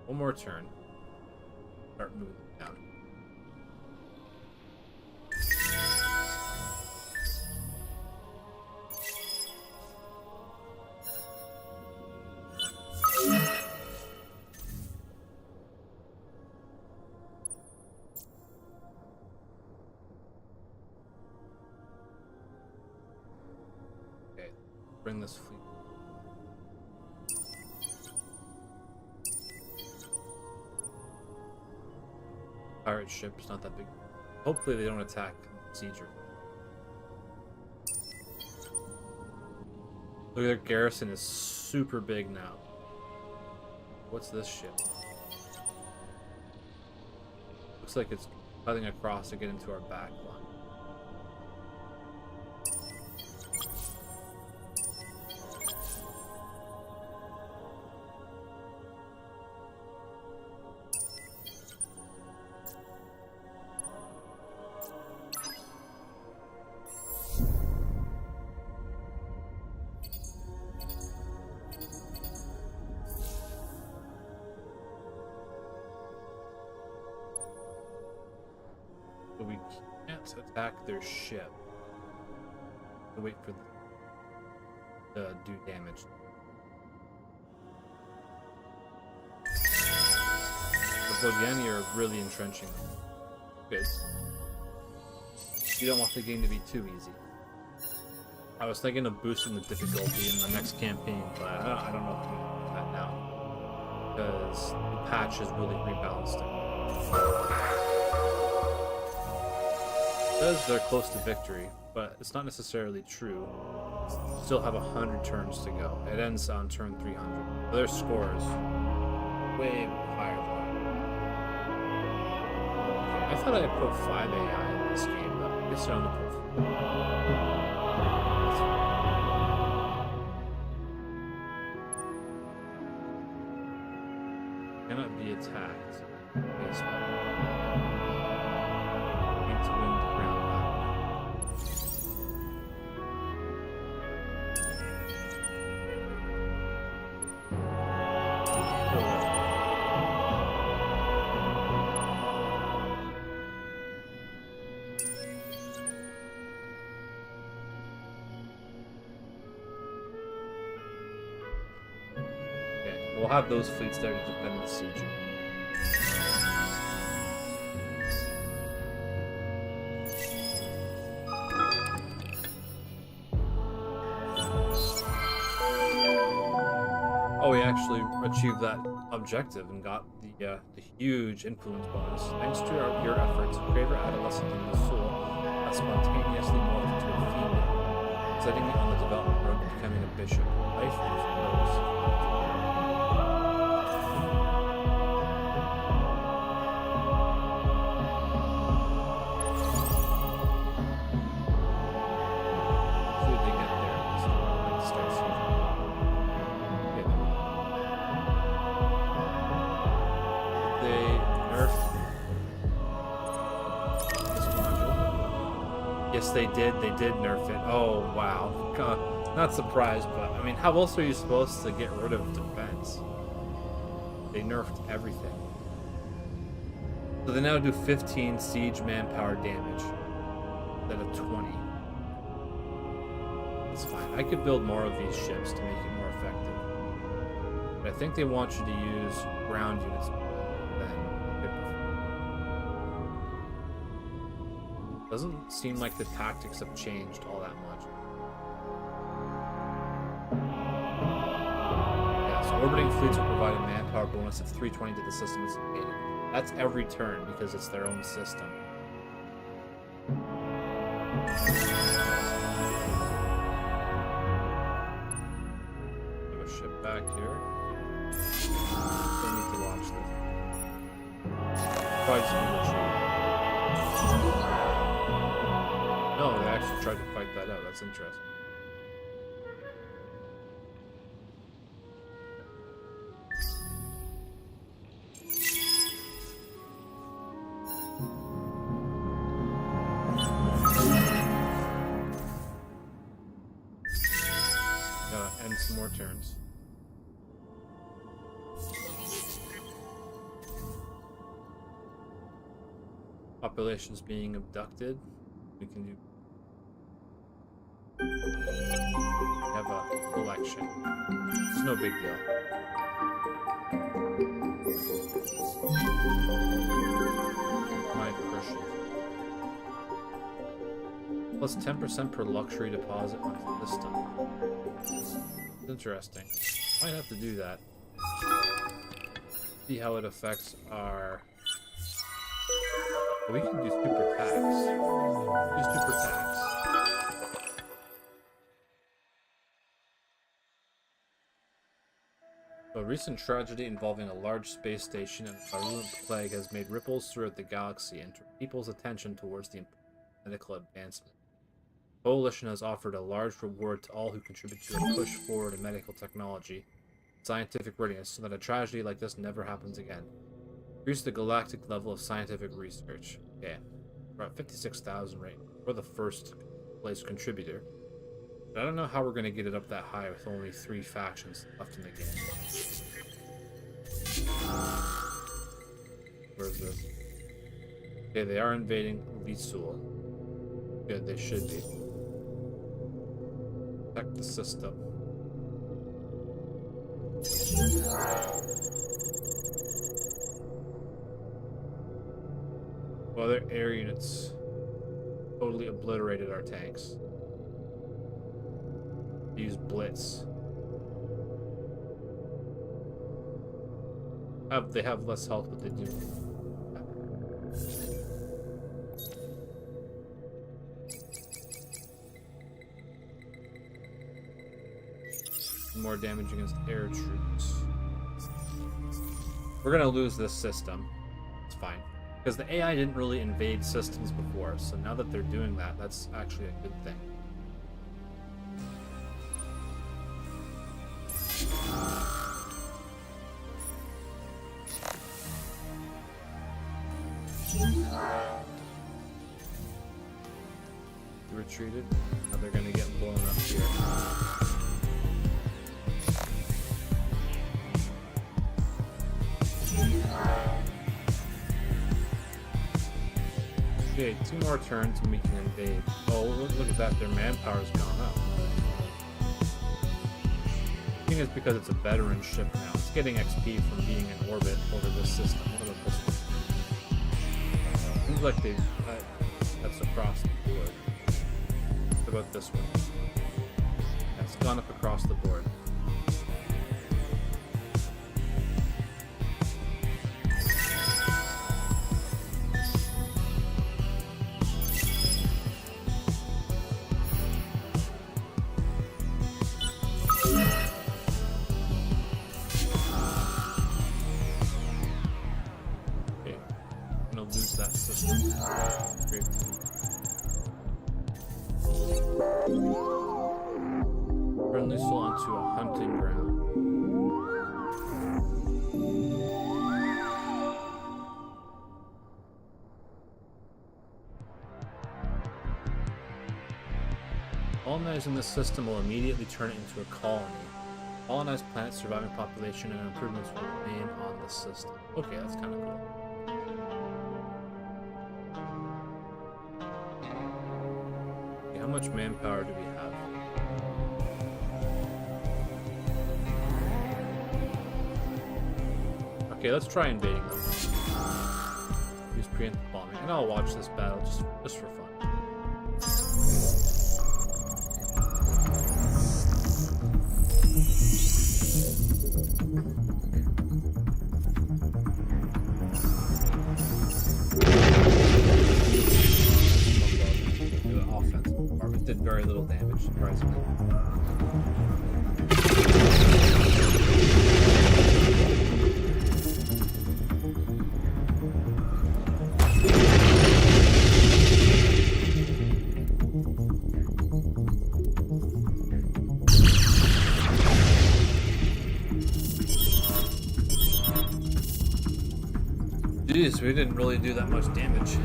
One more turn. Start moving down. Bring this fleet. Pirate ship's not that big. Hopefully they don't attack Sieger. Look, their garrison is super big now. What's this ship? Looks like it's cutting across to get into our back line. But we can't attack their ship. To wait for them to do damage. The Vodyani are really entrenching them. Good. You don't want the game to be too easy. I was thinking of boosting the difficulty in the next campaign, but I don't know if we can do that now. Because the patch has really rebalanced it. It says they're close to victory, but it's not necessarily true. Still have 100 turns to go. It ends on turn 300. Their score is way higher than I thought I put 5 AI in this game, but I guess I only put 4. Cannot be attacked. Baseball. Need to win the ground battle. Okay, we'll have those fleets there to defend the siege. Oh, we actually achieved that objective and got the huge influence bonus. Thanks to your efforts, Craver Adolescent in the Soul has spontaneously morphed into a female, setting me on the development road to becoming a bishop. Life is rose. Yes, they did. They did nerf it. Oh, wow. God, not surprised, but I mean, how else are you supposed to get rid of defense? They nerfed everything. So they now do 15 siege manpower damage. instead of 20. That's fine. I could build more of these ships to make it more effective. But I think they want you to use ground units than doesn't seem like the tactics have changed all that much. Yeah, so orbiting fleets will provide a manpower bonus of 320 to the system is located. That's every turn because it's their own system. Have a ship back here. Still need to watch this. Probably just need to retreat. No, they actually tried to fight that out. That's interesting. End some more turns. Population's being abducted. We can do. Have a collection. It's no big deal. My Christian. Plus 10% per luxury deposit on system. Interesting. Might have to do that. See how it affects our. We can do super tax. Do super tax. A recent tragedy involving a large space station and a virulent plague has made ripples throughout the galaxy and turned people's attention towards the medical advancement. The Coalition has offered a large reward to all who contribute to a push forward in medical technology and scientific readiness so that a tragedy like this never happens again. Increase the galactic level of scientific research. Okay, we're at 56,000 right now. We're the first place contributor. But I don't know how we're going to get it up that high with only 3 factions left in the game. Where's this? Okay, they are invading Lisul. Good, they should be. Protect the system. Well, their air units totally obliterated our tanks. They use Blitz. They have less health, but they do. More damage against air troops. We're gonna lose this system. It's fine. Because the AI didn't really invade systems before, so now that they're doing that, that's actually a good thing. Retreated. Now they're gonna get blown up here. Okay, 2 more turns and we can invade. Oh, look at that, their manpower's gone up. I think it's because it's a veteran ship now. It's getting XP from being in orbit over this system. What about this one? Seems like that's across the board. What about this one? Yeah, it's gone up across the board. Turn this onto a hunting ground. Colonizing this system will immediately turn it into a colony. Colonized planets, surviving population, and improvements will remain on the system. Okay, that's kind of cool. How much manpower do we have? Okay, let's try invading them. Use preemptive bombing, and I'll watch this battle just for fun. Offensive armor did very little damage, surprisingly. Jeez, we didn't really do that much damage.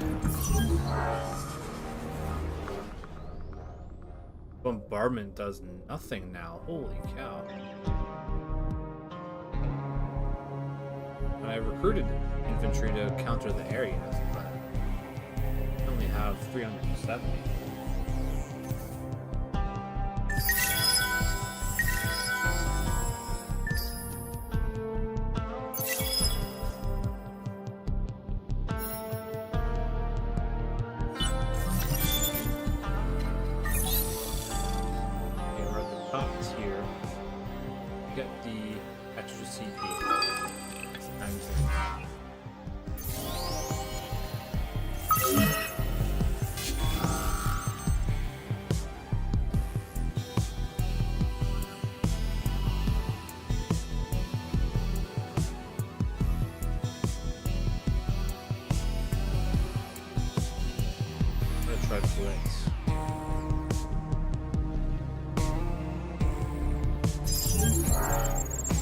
Bombardment does nothing now. Holy cow. And I recruited infantry to counter the air units, but I only have 370.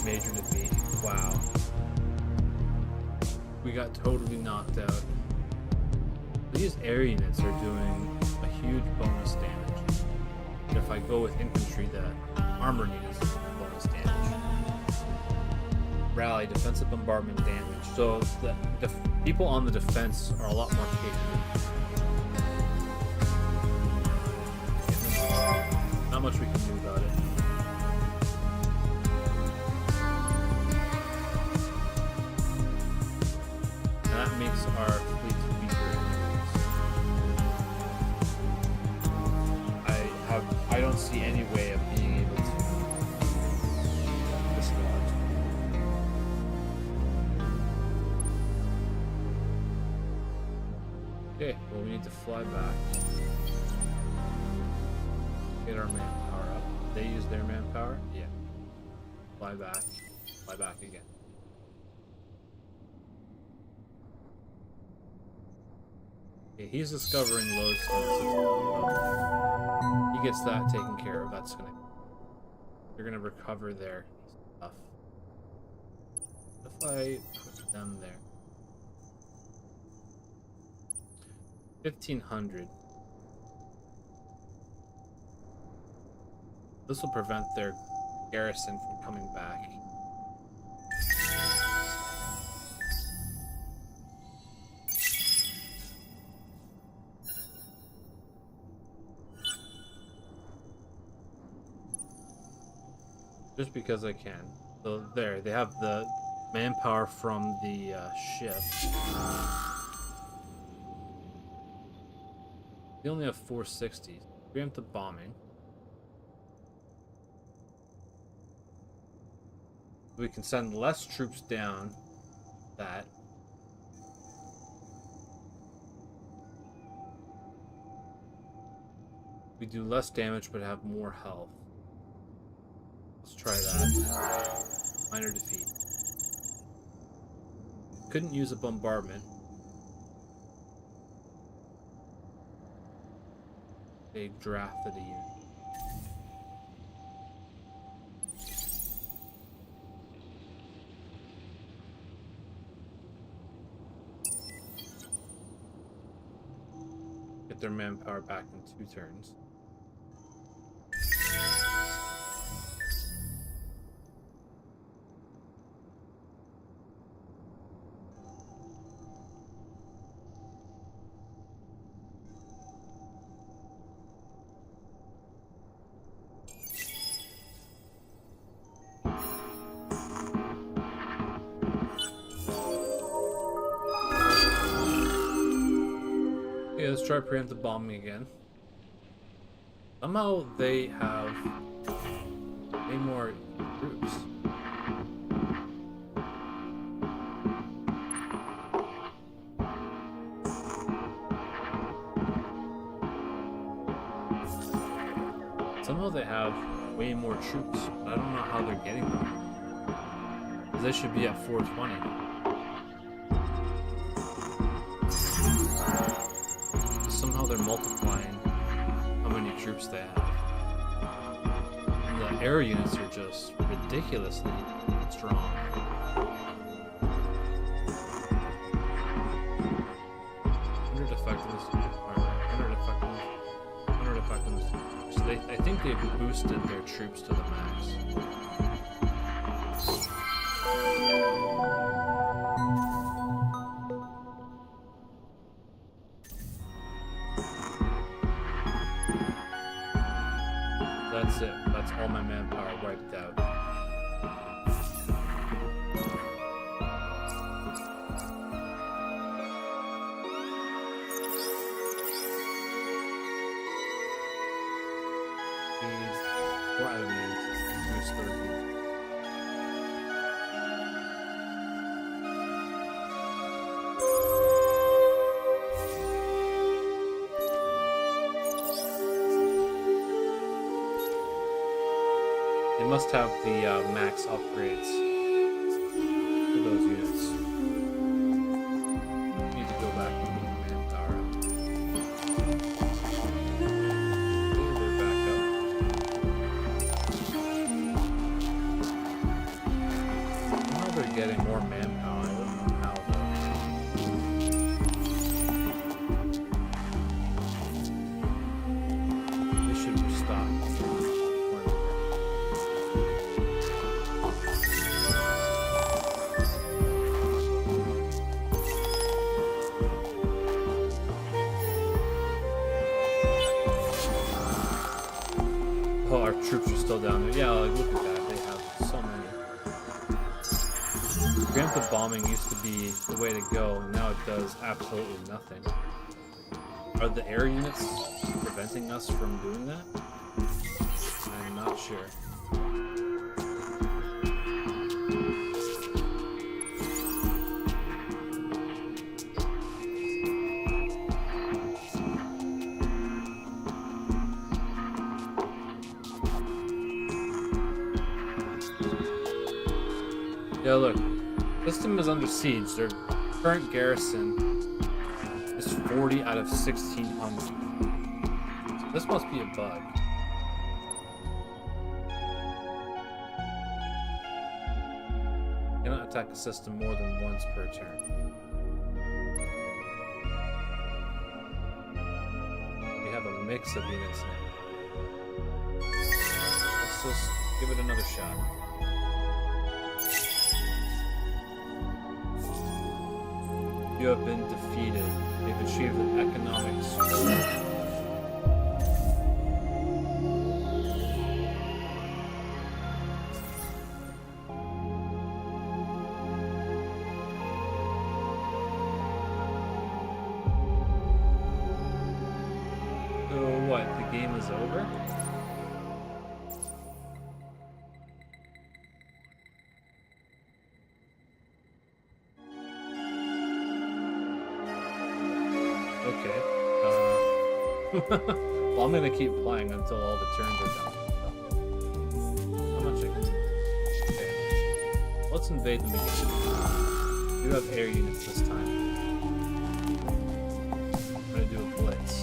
Major defeat. Wow. We got totally knocked out. These air units are doing a huge bonus damage. And if I go with infantry, the armor units do bonus damage. Rally, defensive bombardment damage. So the people on the defense are a lot more capable. Not much we can do about it. And that makes our fleet weaker. I don't see any way of being able to dislodge. Okay, well we need to fly back. Get our manpower up. They use their manpower? Yeah. Fly back. Fly back again. Okay, he's discovering lodestone system. He gets that taken care of. That's gonna... They're gonna recover their stuff. If I put them there. 1,500. This will prevent their garrison from coming back. Just because I can. So there, they have the manpower from the ship. They only have 460. Preemptive bombing. We can send less troops down that. We do less damage but have more health. Let's try that. Minor defeat. Couldn't use a bombardment. They drafted a unit. Get their manpower back in 2 turns. start preemptive bombing again. Somehow they have way more troops. Somehow they have way more troops, but I don't know how they're getting them. Because they should be at 420. Somehow they're multiplying how many troops they have. And the air units are just ridiculously strong. I think they boosted their troops to the max. That's it. That's all my manpower wiped out. They must have the max upgrades for those units. Need to go back and move the manpower up. They're back up. Now they're getting more manpower. I don't know how though. They should stop. Oh, our troops are still down there. Yeah, like, look at that. They have so many. Preemptive bombing used to be the way to go, and now it does absolutely nothing. Are the air units preventing us from doing that? I'm not sure. Yeah, look. System is under siege. Their current garrison is 40 out of 1,600. So this must be a bug. You cannot attack a system more than once per turn. We have a mix of units now. Let's just give it another shot. You have been defeated. You've achieved an economic score. So what? The game is over? Okay. Well, I'm gonna keep playing until all the turns are done. How much I can... Okay. Let's invade them again. We do have air units this time. I'm gonna do a blitz.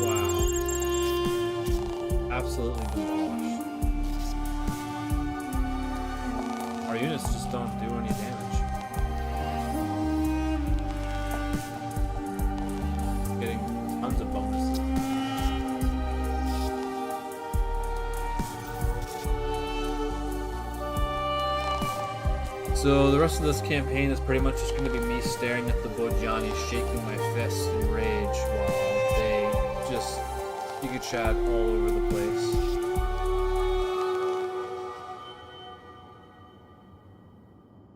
Wow. Absolutely demolished. Our units just don't do any damage. Tons of bonuses. So the rest of this campaign is pretty much just going to be me staring at the Vodyani, shaking my fists in rage while they just Giga-chat all over the place.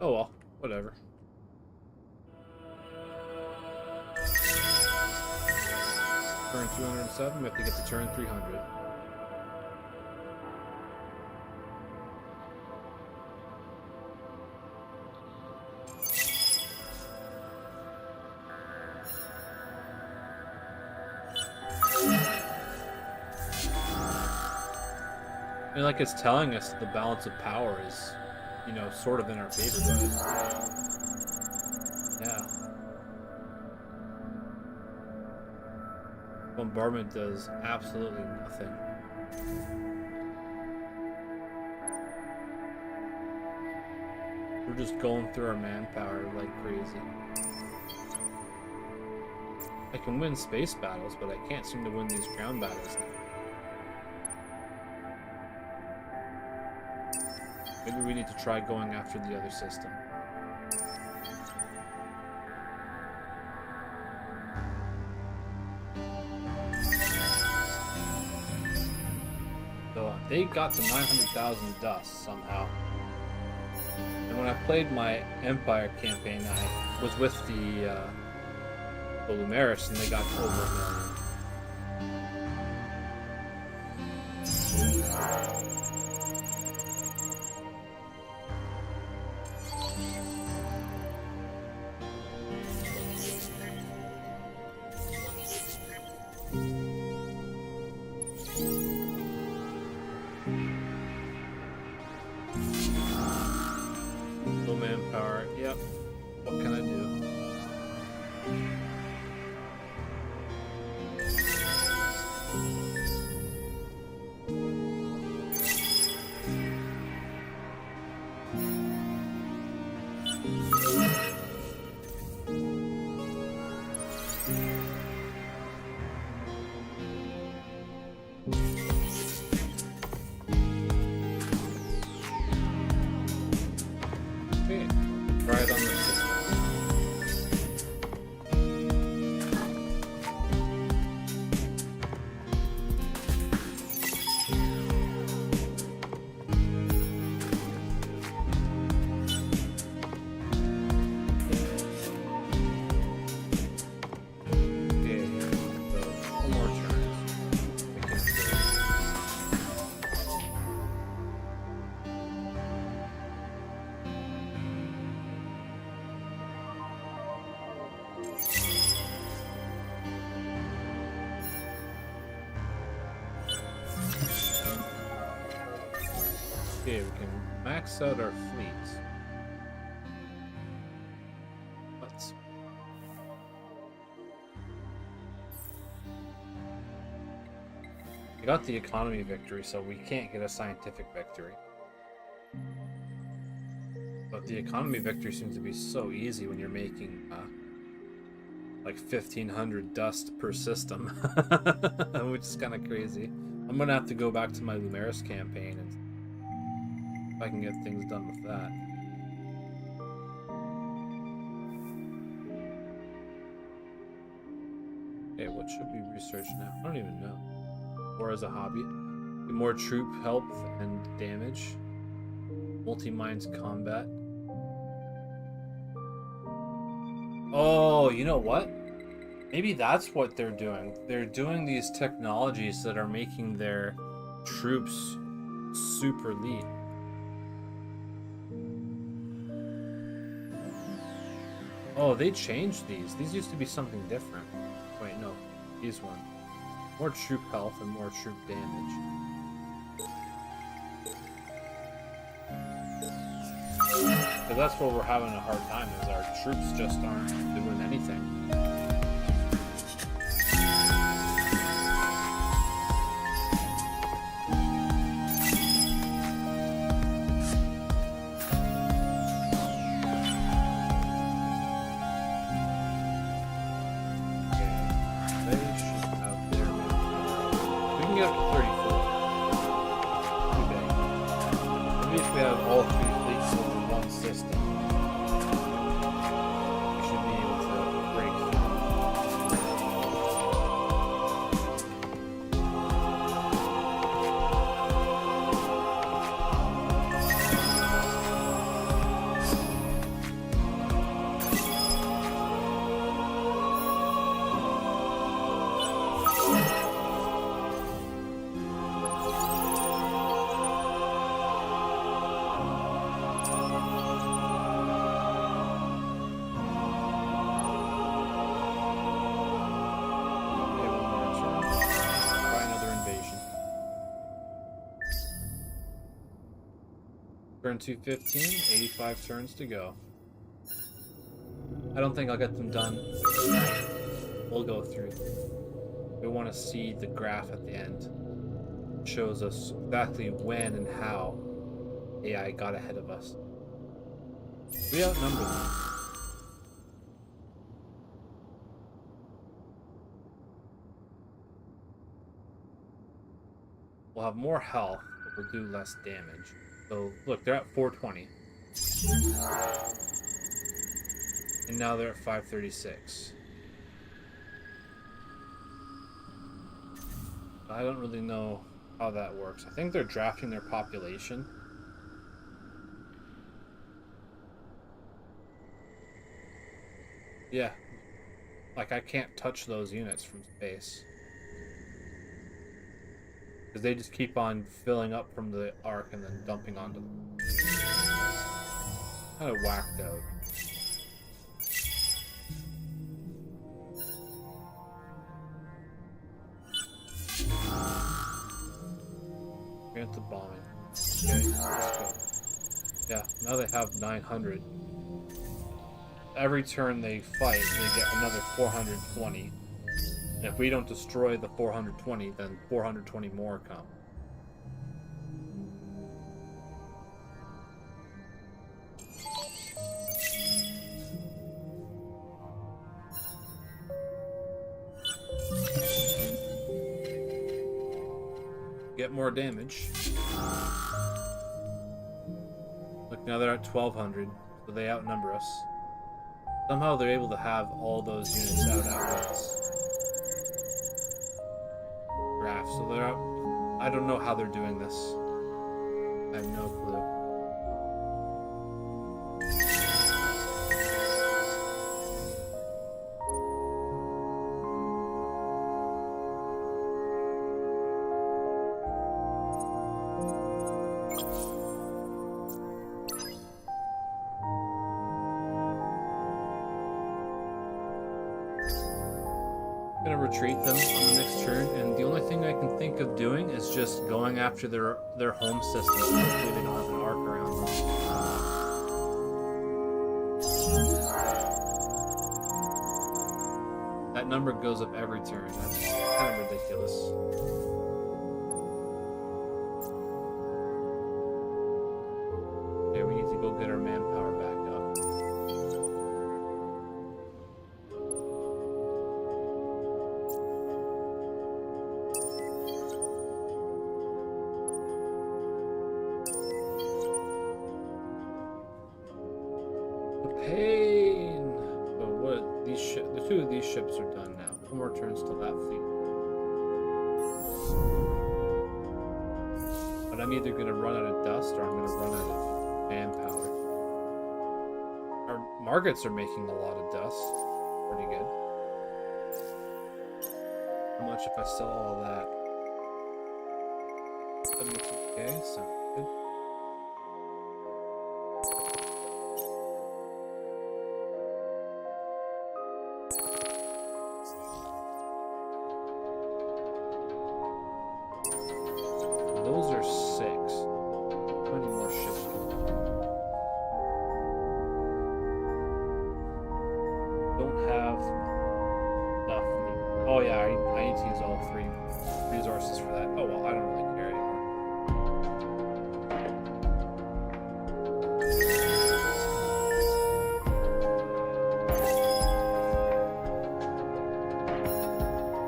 Oh well, whatever. turn 207, we have to get to turn 300. And like it's telling us the balance of power is, you know, sort of in our favor. Yeah. Bombardment does absolutely nothing. We're just going through our manpower like crazy. I can win space battles, but I can't seem to win these ground battles now. Maybe we need to try going after the other system. So they got to 900,000 dust somehow. And when I played my Empire campaign, I was with the Lumeris, and they got over 1 million. Low manpower, yep. What can I do? Okay, try it on the system. Okay, so 4 more turns. Okay, we can max out our fleets. Let's. We got the economy victory, so we can't get a scientific victory. But the economy victory seems to be so easy when you're making like 1,500 dust per system, which is kind of crazy. I'm gonna have to go back to my Lumeris campaign and if I can get things done with that. Okay, what should we research now? I don't even know. Or as a hobby. More troop health and damage. Multi-mines combat. Oh, you know what? Maybe that's what they're doing. They're doing these technologies that are making their troops super elite. Oh, they changed these. These used to be something different. Wait, no. These ones. More troop health and more troop damage. Because that's where we're having a hard time, is our troops just aren't doing anything. All 3 fleets over one system. We should be able to break Turn 215, 85 turns to go. I don't think I'll get them done tonight. We'll go through. We want to see the graph at the end. It shows us exactly when and how AI got ahead of us. We outnumber them. We'll have more health, but we'll do less damage. So, look, they're at 420. And now they're at 536. I don't really know how that works. I think they're drafting their population. Yeah. Like, I can't touch those units from space. Because they just keep on filling up from the arc and then dumping onto them. Kind of whacked out. Get the bombing. Okay, let's go. Yeah, now they have 900. Every turn they fight, they get another 420. And if we don't destroy the 420, then 420 more come. Get more damage. Look, now they're at 1200, so they outnumber us. Somehow they're able to have all those units out at once. Graph, so they're out. I don't know how they're doing this. I have no clue. Gonna retreat them on the next turn, and the only thing I can think of doing is just going after their home system. Hopefully they don't have an arc around them. That number goes up every turn. That's kind of ridiculous. Okay, we need to go get our manpower back up. Pain! So what? The two of these ships are done now. 2 more turns to that fleet. But I'm either going to run out of dust or I'm going to run out of manpower. Our Margets are making a lot of dust. Pretty good. How much if I sell all that? 72k? Sounds good. Those are 6. How many more ships? Don't have enough. Oh yeah, I need to use all 3 resources for that. Oh well, I don't really care anymore.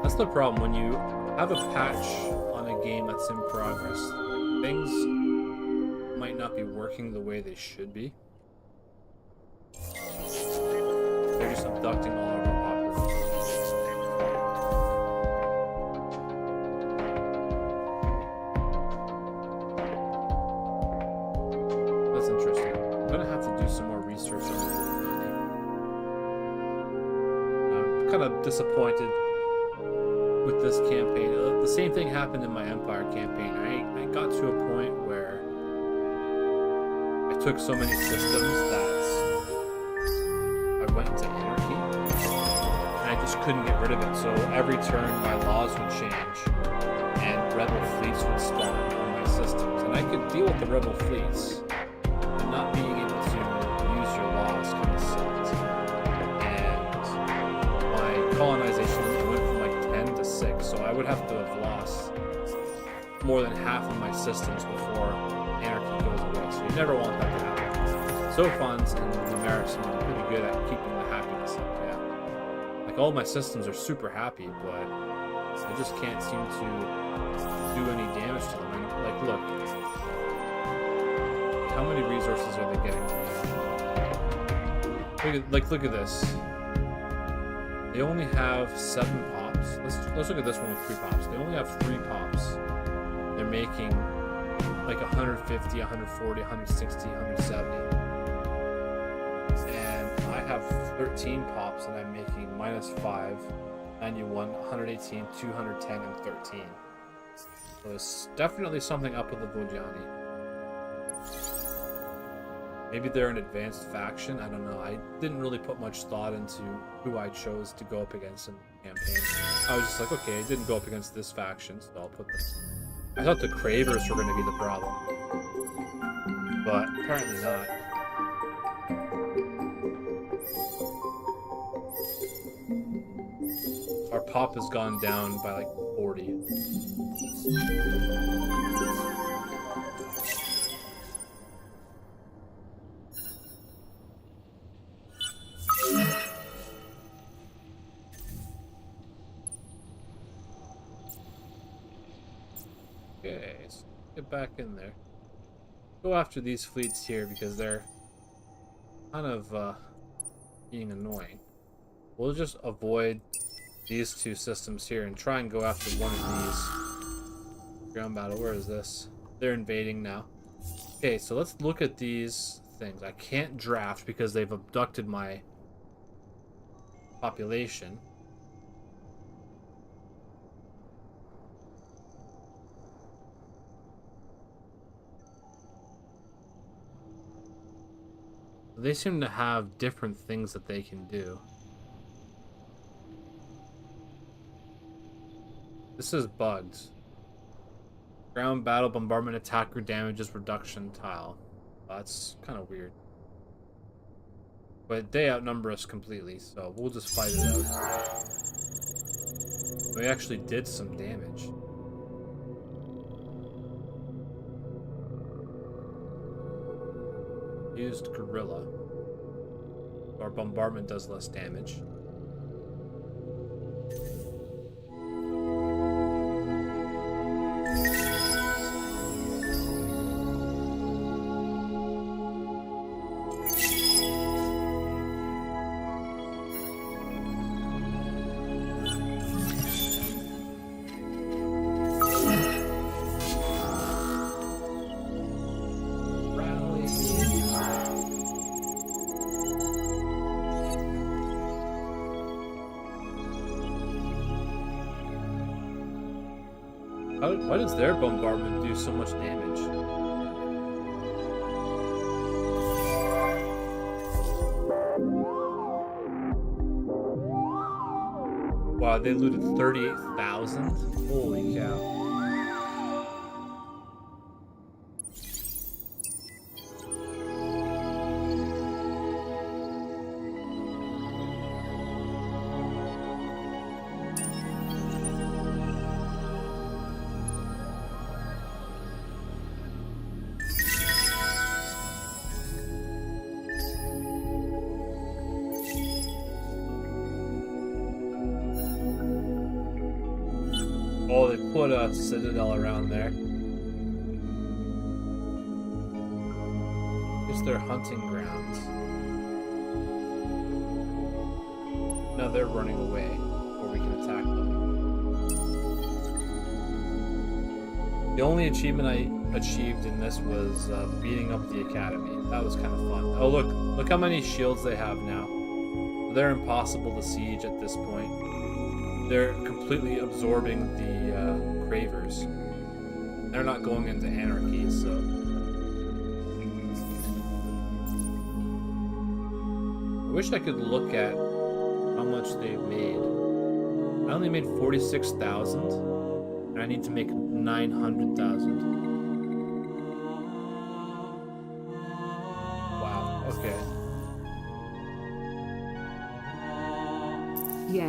That's the problem when you have a patch on a game that's in progress. Things might not be working the way they should be. They're just abducting all of our operators. That's interesting. I'm gonna have to do some more research on Vodyani. I'm kind of disappointed with this campaign. The same thing happened in my Empire campaign. I got to a point where I took so many systems that I went into anarchy, and I just couldn't get rid of it. So every turn my laws would change, and rebel fleets would spawn on my systems. And I could deal with the rebel fleets, not being able to use your laws kind of sucked. And my colonization limit went from like 10 to 6, so I would have to have lost more than half of my systems before anarchy goes away. So you never want that to happen. Sophons and numerics are pretty good at keeping the happiness up, yeah. Like, all my systems are super happy, but I just can't seem to do any damage to them. And, like, look. How many resources are they getting? Look at this. They only have 7 pops. Let's look at this one with 3 pops. They only have 3 pops. They're making like 150, 140, 160, 170. And I have 13 pops and I'm making -5, 91, 118, 210, and 13. So there's definitely something up with the Vodyani. Maybe they're an advanced faction, I don't know. I didn't really put much thought into who I chose to go up against in the campaign. I was just like, okay, I didn't go up against this faction, so I'll put this. I thought the Cravers were going to be the problem. But apparently not. Our pop has gone down by like 40. Okay, so get back in there. Go after these fleets here because they're kind of being annoying. We'll just avoid these 2 systems here and try and go after one of these. Ground battle, where is this? They're invading now. Okay, so let's look at these things. I can't draft because they've abducted my population. They seem to have different things that they can do. This is bugged. Ground battle, bombardment, attacker damages, reduction tile. That's kind of weird. But they outnumber us completely, so we'll just fight it out. We actually did some damage. Used gorilla. Our bombardment does less damage. Why does their bombardment do so much damage? Wow, they looted 38,000? Holy cow. Oh, they put a citadel around there. It's their hunting grounds. Now they're running away before we can attack them. The only achievement I achieved in this was beating up the academy. That was kind of fun. Oh, look how many shields they have now. They're impossible to siege at this point. They're completely absorbing the Cravers. They're not going into anarchy, so... I wish I could look at how much they've made. I only made 46,000, and I need to make 900,000.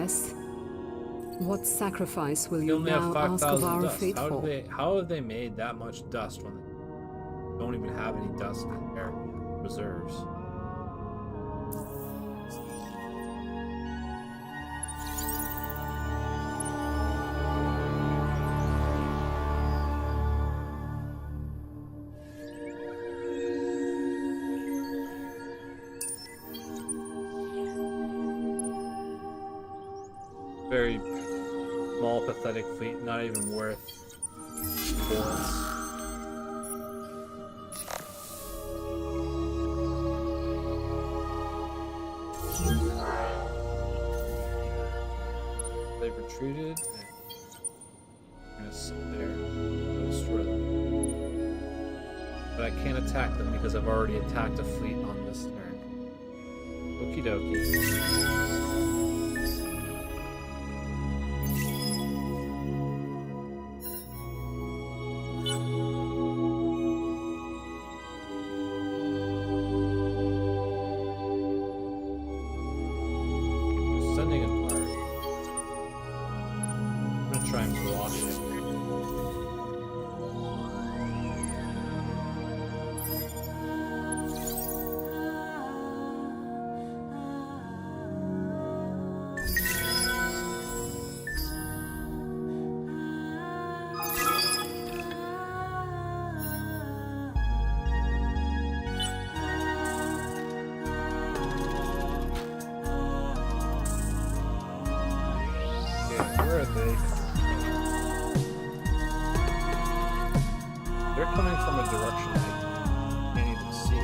yes. What sacrifice will You you only have now ask 5,000 of our dust. faithful? How have they made that much dust when they don't even have any dust in their reserves? Very small, pathetic fleet, not even worth bullets. They've retreated, and I'm gonna sit there and destroy them. But I can't attack them because I've already attacked a fleet on this turn. Okie dokie. Sending an arc. I'm gonna try and block it. Where are they? They're coming from a direction I can't even see.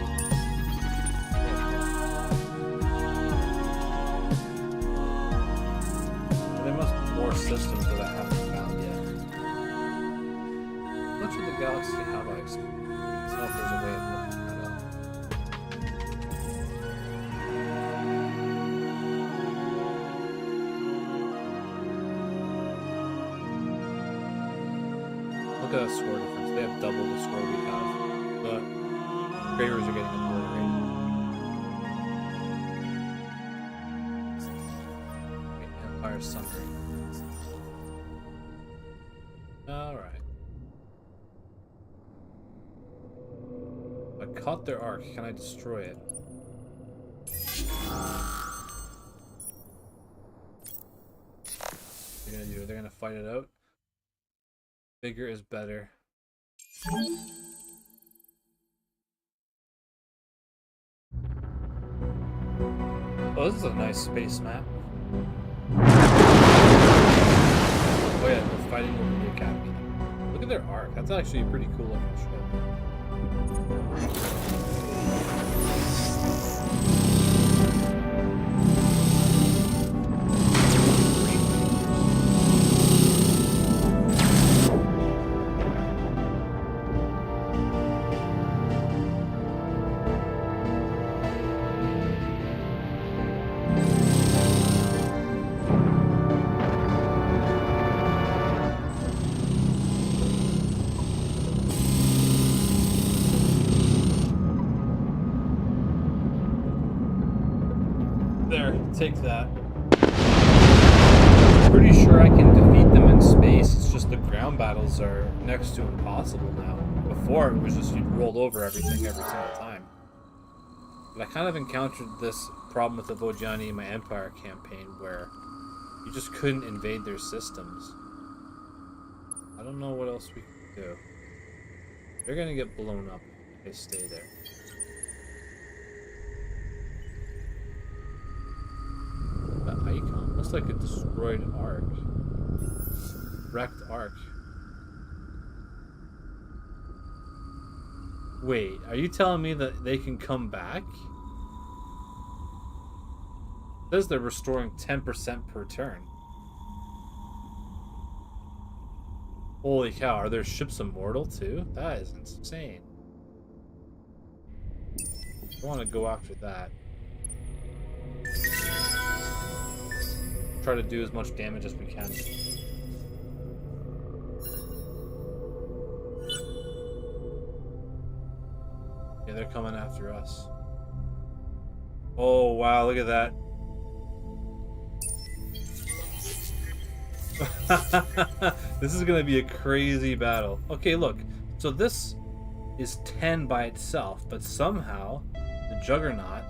Well, there must be more systems that I haven't found yet. How much of the galaxy have I explored? I don't know if there's a way of looking that up. Look at that score difference. They have double the score we have. But Gravers are getting obliterated. Okay, Empire Summary. Alright. I caught their arc. Can I destroy it? What are they gonna do? They're gonna fight it out? Bigger is better. Oh, this is a nice space map. Oh yeah, they're fighting over the academy. Look at their arc. That's actually a pretty cool looking ship. There, take that. Pretty sure I can defeat them in space, it's just the ground battles are next to impossible now. Before, it was just you'd rolled over everything every single time. But I kind of encountered this problem with the Vodyani in my Empire campaign, where you just couldn't invade their systems. I don't know what else we can do. They're gonna get blown up if they stay there. The icon looks like a destroyed arc. Wrecked arc. Wait, are you telling me that they can come back? It says they're restoring 10% per turn. Holy cow, are their ships immortal too? That is insane. I want to go after that. Try to do as much damage as we can. Yeah, they're coming after us. Oh wow, look at that. This is gonna be a crazy battle. Okay, look. So this is 10 by itself, but somehow the Juggernaut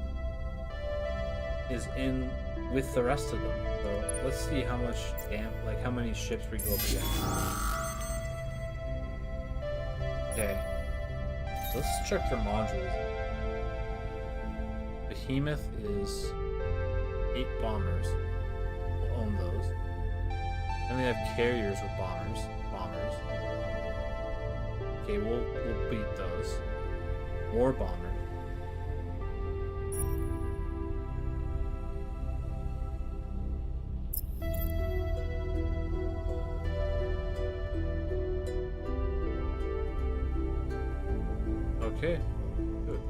is in with the rest of them. So let's see how much how many ships we go up against. Okay. Let's check their modules. Behemoth is 8 bombers. We'll own those. And they have carriers with bombers. Okay, we'll beat those. More bombers. Okay, good.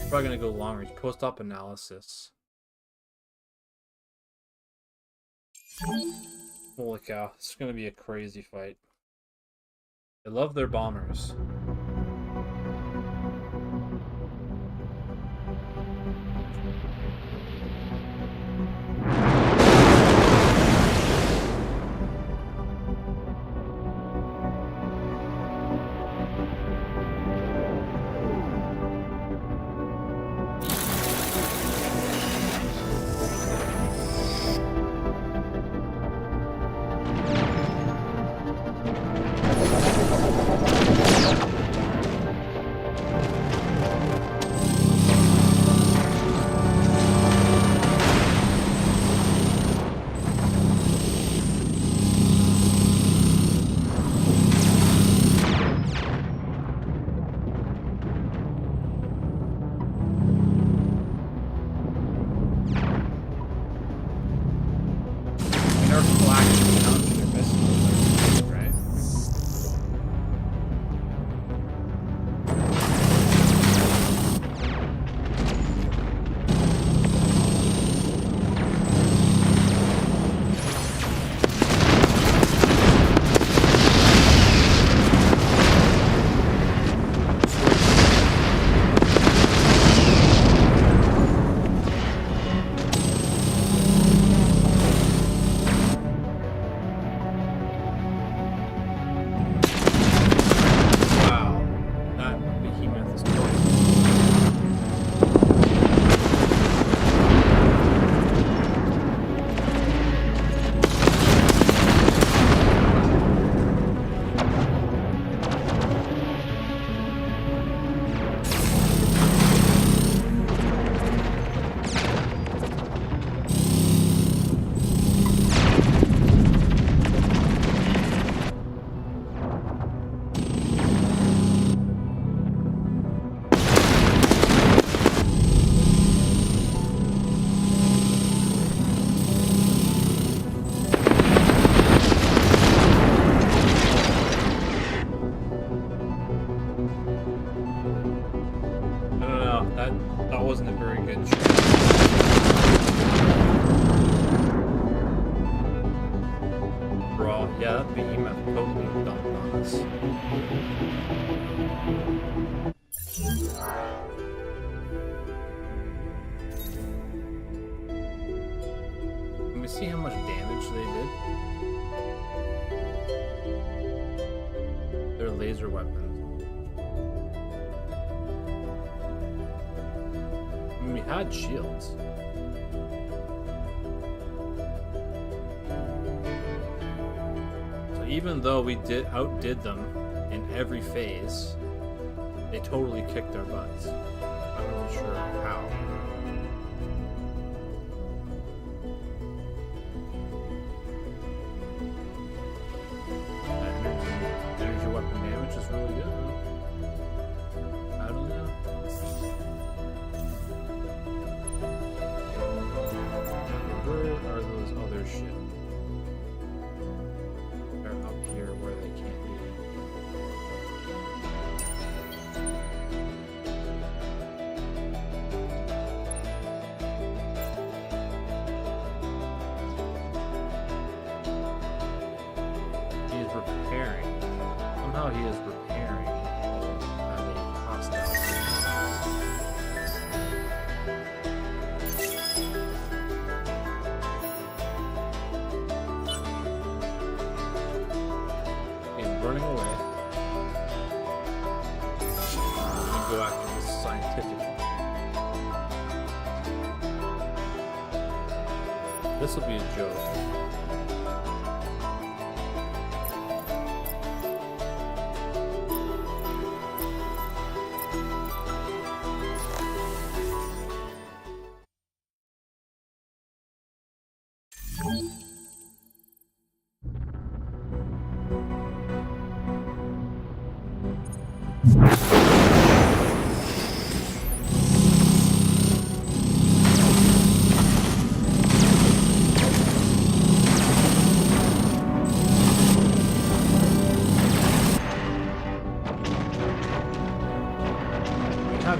Probably gonna go long range. Post-op analysis. Holy cow, this is gonna be a crazy fight. I love their bombers. That wasn't a very good shot. Raw, yeah, that behemoth totally dumped on us. Let me see how much damage they did. Their laser weapons. We had shields. So even though we outdid them in every phase, they totally kicked our butts. I'm not sure how. Energy weapon damage is really good, huh? I don't know. Where are those other ships? They're up here where they can't be. He is repairing. Somehow he is repairing the hostile. running away. And go after this scientific one. This will be a joke.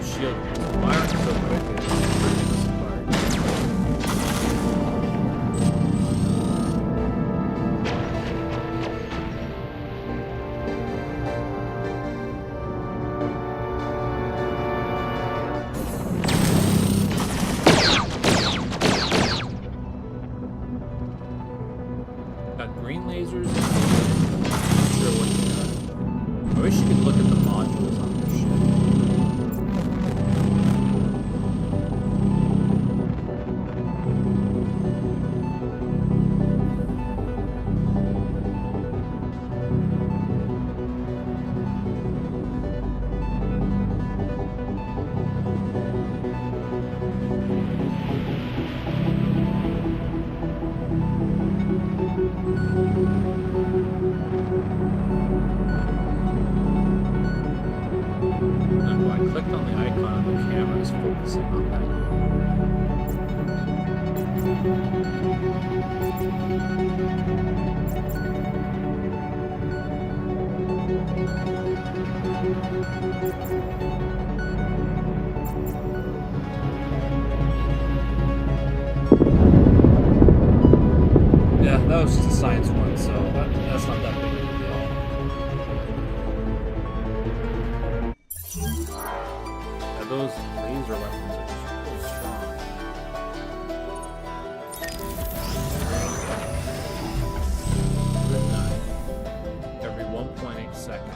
Shield firing so quickly, it's pretty disappointing. Got green lasers. Not sure what you got. I wish you could look at the modules on this shit. I clicked on the icon on the camera, is focusing on that. Yeah, that was just a science one, so that's not that big of a deal. Those laser weapons are just really strong. Every 1.8 seconds.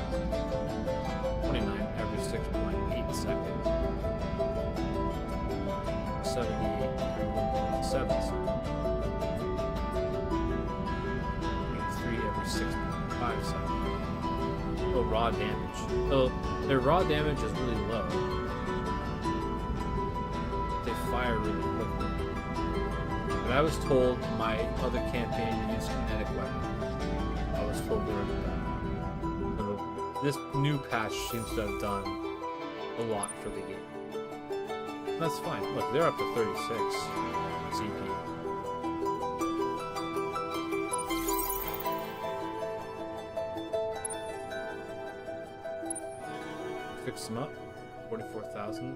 29 every 6.8 seconds. 78 every 1.7 seconds. 83 every 6.5 seconds. Oh, raw damage. So their raw damage is really low. They fire really quickly. But I was told my other campaign used kinetic weapons. I was told they were better. So this new patch seems to have done a lot for the game. That's fine. Look, they're up to 36 CP. Fix them up. 44,000.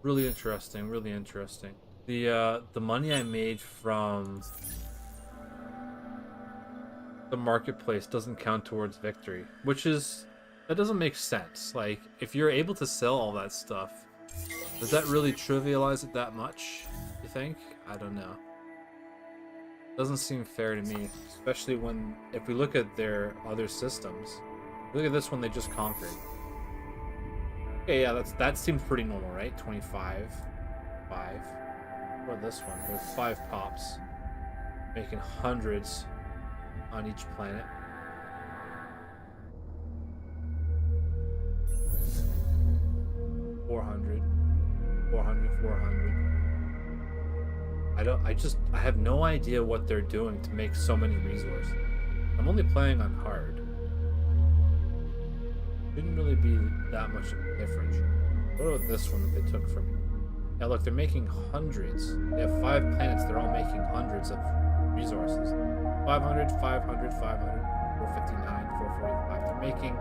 Really interesting, really interesting. The money I made from the marketplace doesn't count towards victory, which is, that doesn't make sense. Like, if you're able to sell all that stuff, does that really trivialize it that much, you think? I don't know. Doesn't seem fair to me, especially when, if we look at their other systems, look at this one they just conquered. Okay, yeah, that seems pretty normal, right? 25, 5. Or this one with 5 pops, making hundreds on each planet. $400, $400. I have no idea what they're doing to make so many resources. I'm only playing on hard. Shouldn't really be that much of a difference. What about this one that they took from me? Yeah, look, they're making hundreds. They have 5 planets, they're all making hundreds of resources. 500, 500, 500, 459, 445. They're making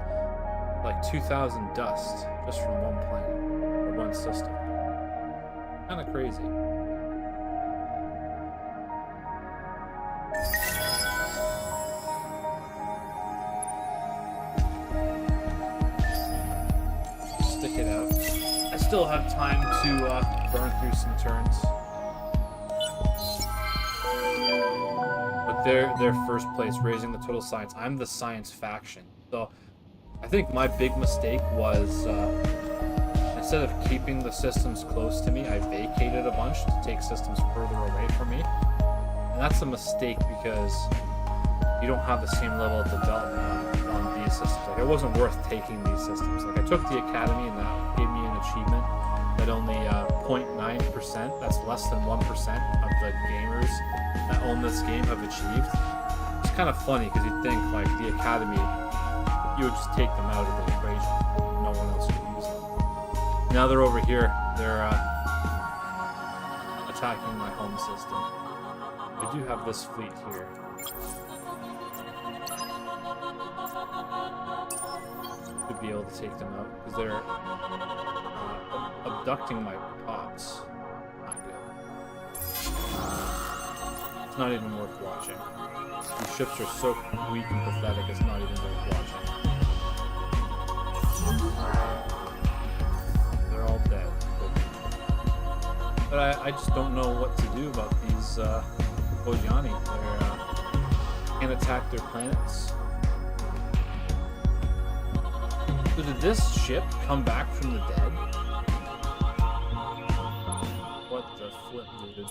like 2,000 dust just from one planet, or one system. Kind of crazy. Stick it out as still have time to burn through some turns. But they're first place, raising the total science. I'm the science faction. So I think my big mistake was instead of keeping the systems close to me, I vacated a bunch to take systems further away from me. And that's a mistake because you don't have the same level of development on these systems. Like, it wasn't worth taking these systems. Like, I took the academy and that gave me an achievement that only 0.9%, that's less than 1% of the gamers that own this game have achieved. It's kind of funny because you'd think like the academy, you would just take them out of the equation. No one else could use them. Now they're over here. They're attacking my home system. I do have this fleet here. To be able to take them out because they're abducting my pops. Not good. It's not even worth watching. These ships are so weak and pathetic, it's not even worth watching. They're all dead. But I just don't know what to do about these Vodyani. They can't attack their planets. So did this ship come back from the dead? What the flip, dude?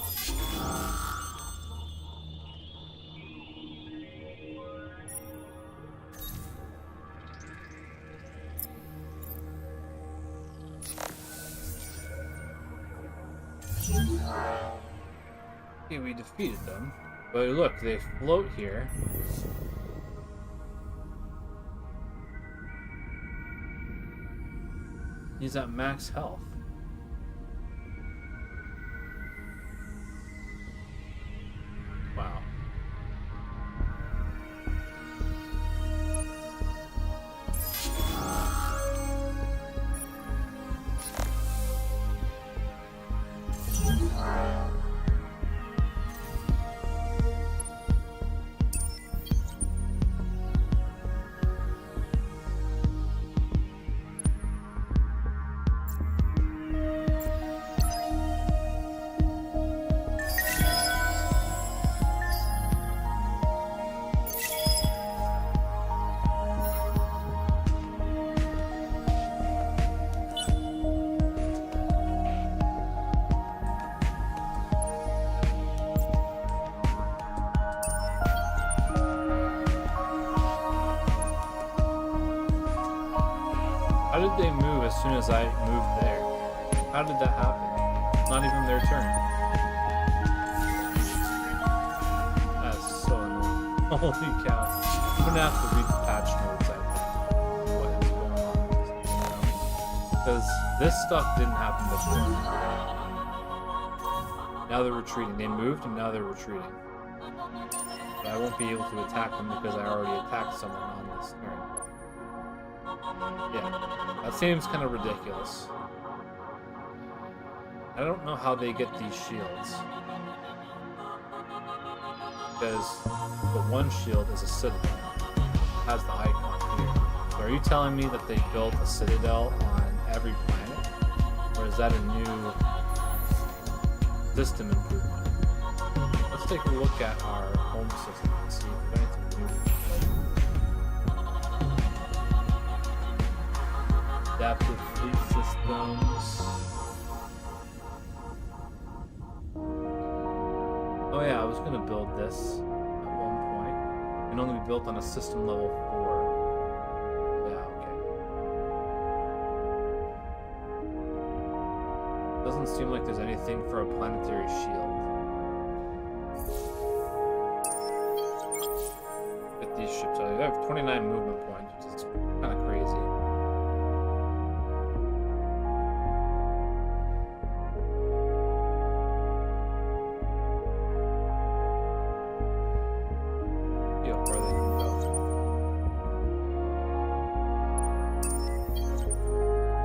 Okay, we defeated them. But look, they float here. He's at max health. Wow. How did they move as soon as I moved there? How did that happen? Not even their turn. That's so annoying. Holy cow. I'm gonna have to read the patch notes, I think. What is going on? Because this stuff didn't happen before. Now they're retreating. They moved and now they're retreating. But I won't be able to attack them because I already attacked someone on this turn. Yeah, that seems kind of ridiculous. I don't know how they get these shields. Because the one shield is a citadel. It has the icon here. So are you telling me that they built a citadel on every planet? Or is that a new system improvement? Let's take a look at our home system and see if anything new. Adaptive fleet systems. Oh yeah, I was gonna build this at one point. It can only be built on a system level 4. Yeah, okay. Doesn't seem like there's anything for a planetary shield. Get these ships out. They have 29 movement points, which is kind of crazy.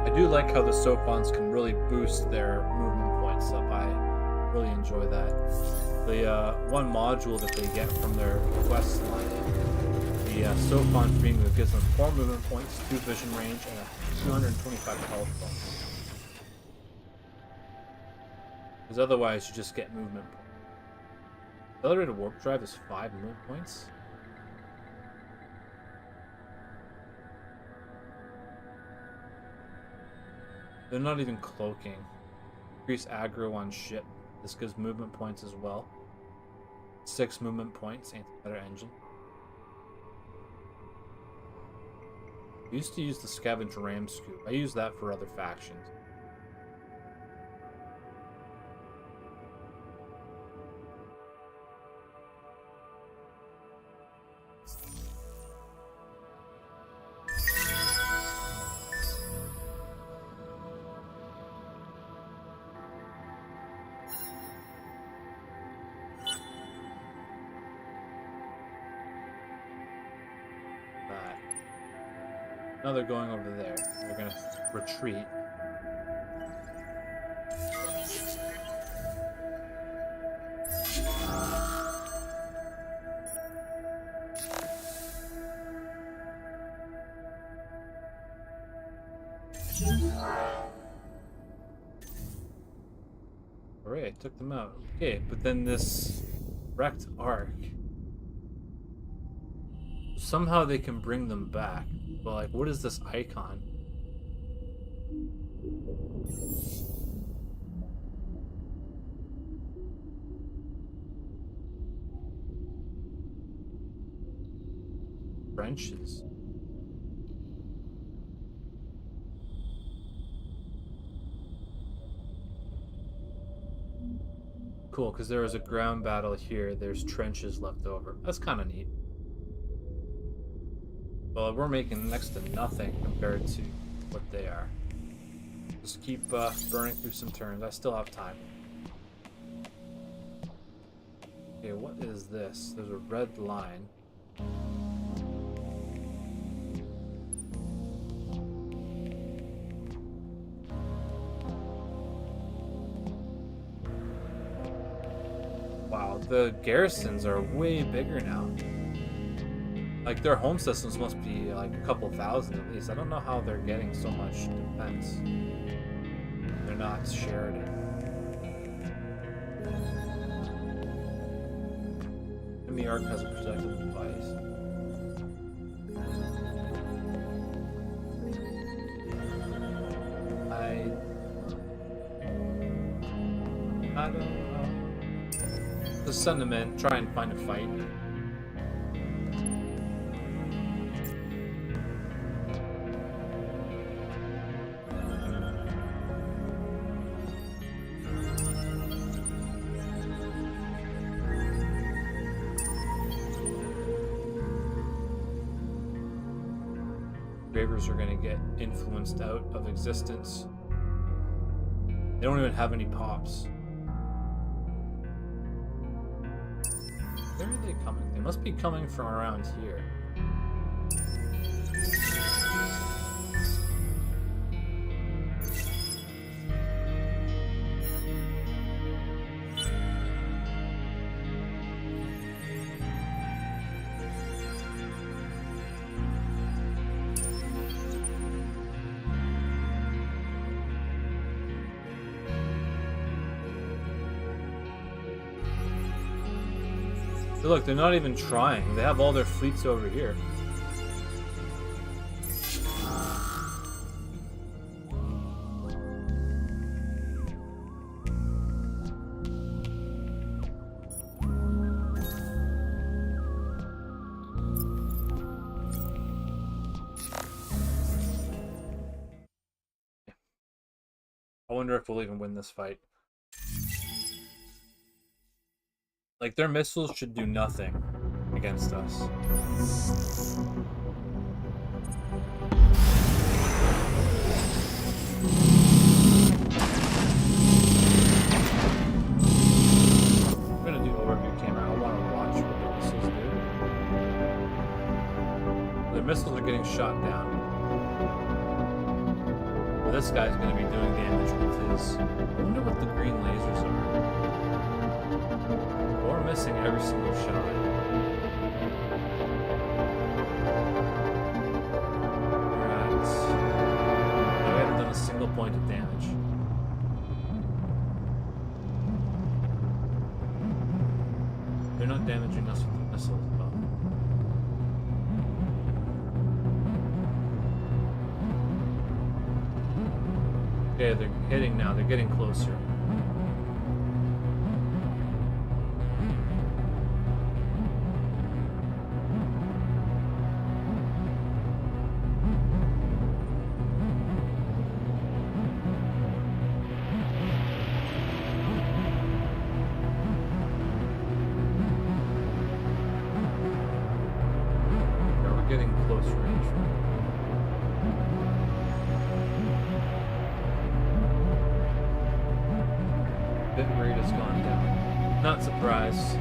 I do like how the Sophons can really boost their movement points up. I really enjoy that. The one module that they get from their quest line, the Sophon free move, gives them 4 movement points, 2 vision range, and a 225 health bonus. Because otherwise you just get movement points. Accelerated warp drive is 5 movement points. They're not even cloaking. Increase aggro on ship. This gives movement points as well. 6 movement points, anti-better engine. I used to use the scavenge ram scoop. I use that for other factions. Now they're going over there. They're gonna retreat. Alright, I took them out. Okay, but then this wrecked arc. Somehow they can bring them back. But like, what is this icon? Trenches. Cool, because there was a ground battle here. There's trenches left over. That's kind of neat. Well, we're making next to nothing compared to what they are. Just keep burning through some turns. I still have time. Okay, what is this? There's a red line. Wow, the garrisons are way bigger now. Like, their home systems must be like a couple thousand at least. I don't know how they're getting so much defense. They're not shared. Enemy arc has a protective device. I don't know. Just send them in, try and find a fight. Gravers are going to get influenced out of existence. They don't even have any pops. Where are they coming? They must be coming from around here. So look, they're not even trying. They have all their fleets over here. I wonder if we'll even win this fight. Like, their missiles should do nothing against us. I'm gonna do overview camera. I want to watch what their missiles do. Their missiles are getting shot down. But this guy's gonna be doing damage with his... I wonder what the green lasers are. We're missing every single shot. Alright. We haven't done a single point of damage. not damaging us with the missiles, though. Okay, they're hitting now. They're getting closer. Getting close range. Bit rate has gone down. Not surprised.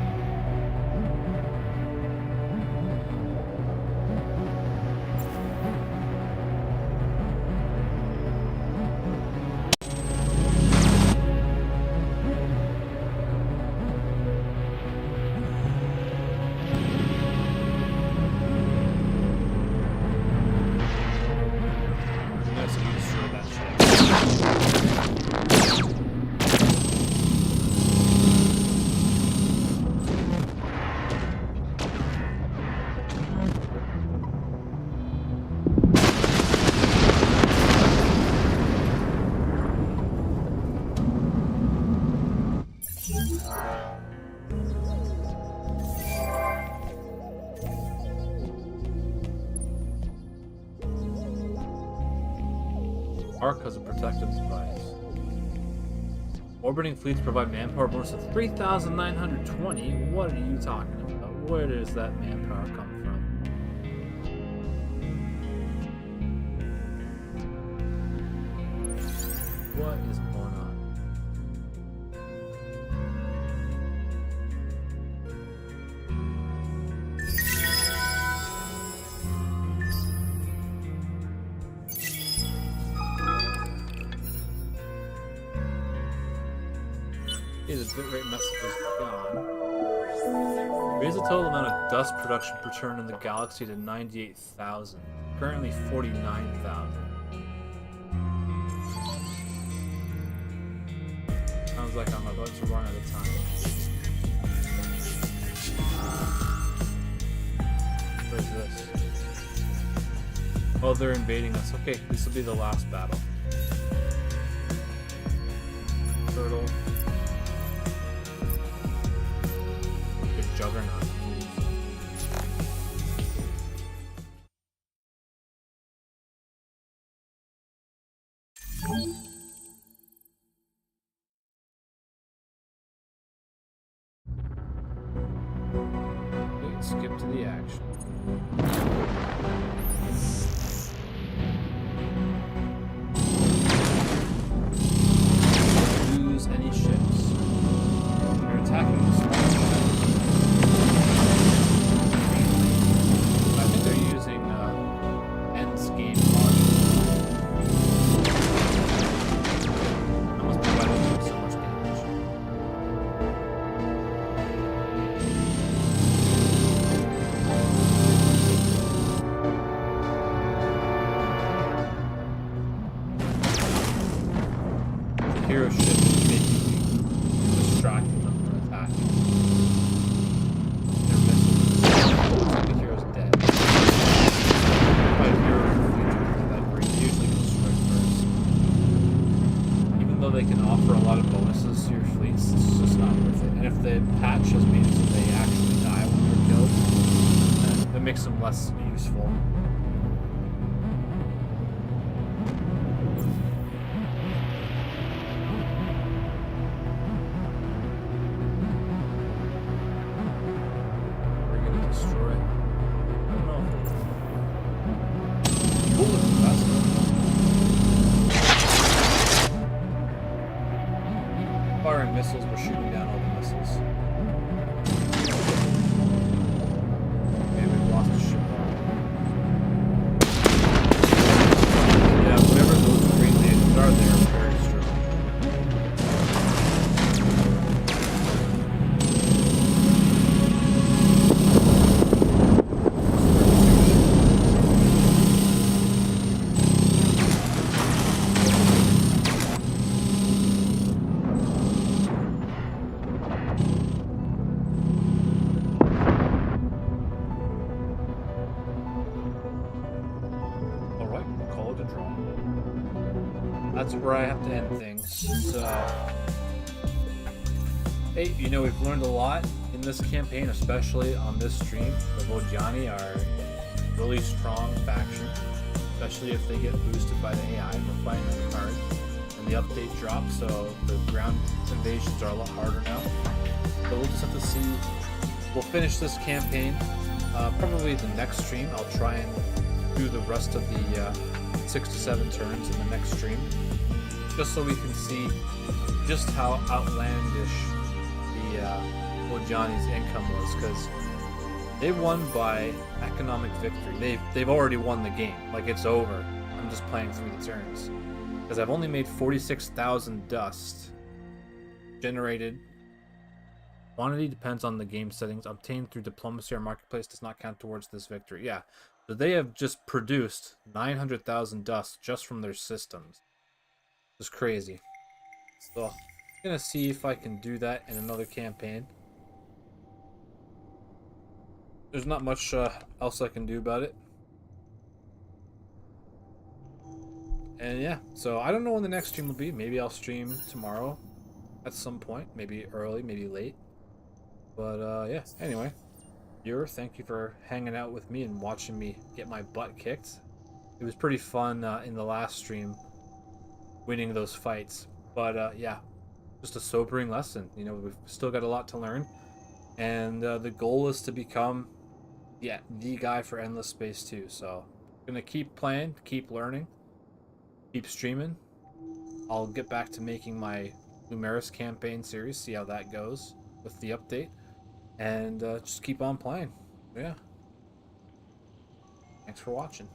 Arc has a protective device. Orbiting fleets provide manpower bonus of 3,920. What are you talking about? Where does that manpower come from? What is going on? Okay, the bitrate message is gone. Raise the total amount of dust production per turn in the galaxy to 98,000. Currently 49,000. Sounds like I'm about to run out of time. Where's this? Oh, they're invading us. Okay, this will be the last battle. Turtle. Good juggernaut. Okay, skip to the action. Lose any ships. You're attacking the small ships. I think they're using ends game logic. That must be why they do so much damage. The hero ship is basically distracting them from attacking. They're missing. Looks like the hero's dead. Probably hero that great usually goes straight first. Even though they can offer a lot of bonuses to your fleets, it's just not worth it. And if the patch has made it so they actually die when they're killed, then that makes them less useful. We're gonna destroy. I don't know. Cool, that's firing missiles, we're shooting down all the missiles. Okay, we've lost a ship. Yeah, whatever those green lasers are, they're very strong. that's where I have to end things. So, hey, you know, we've learned a lot in this campaign, especially on this stream. The Vodyani are a really strong faction, especially if they get boosted by the AI. We're fighting them hard, and the update drops, so the ground invasions are a lot harder now. So we'll just have to see. We'll finish this campaign. Probably the next stream, I'll try and do the rest of the 6 to 7 turns in the next stream, just so we can see just how outlandish the Vodyani's income was, because they won by economic victory. They've already won the game, like it's over. I'm just playing through the turns, because I've only made 46,000 dust generated. Quantity depends on the game settings. Obtained through diplomacy or marketplace does not count towards this victory. Yeah, so they have just produced 900,000 dust just from their systems. It's crazy. So I'm gonna see if I can do that in another campaign. There's not much else I can do about it. And yeah, so I don't know when the next stream will be. Maybe I'll stream tomorrow at some point. Maybe early, maybe late. But yeah, anyway. Viewer, thank you for hanging out with me and watching me get my butt kicked. It was pretty fun in the last stream, winning those fights. But yeah, just a sobering lesson. You know, we've still got a lot to learn. And the goal is to become the guy for Endless Space 2. So I'm going to keep playing, keep learning, keep streaming. I'll get back to making my Lumeris campaign series, see how that goes with the update. And just keep on playing. Yeah. Thanks for watching.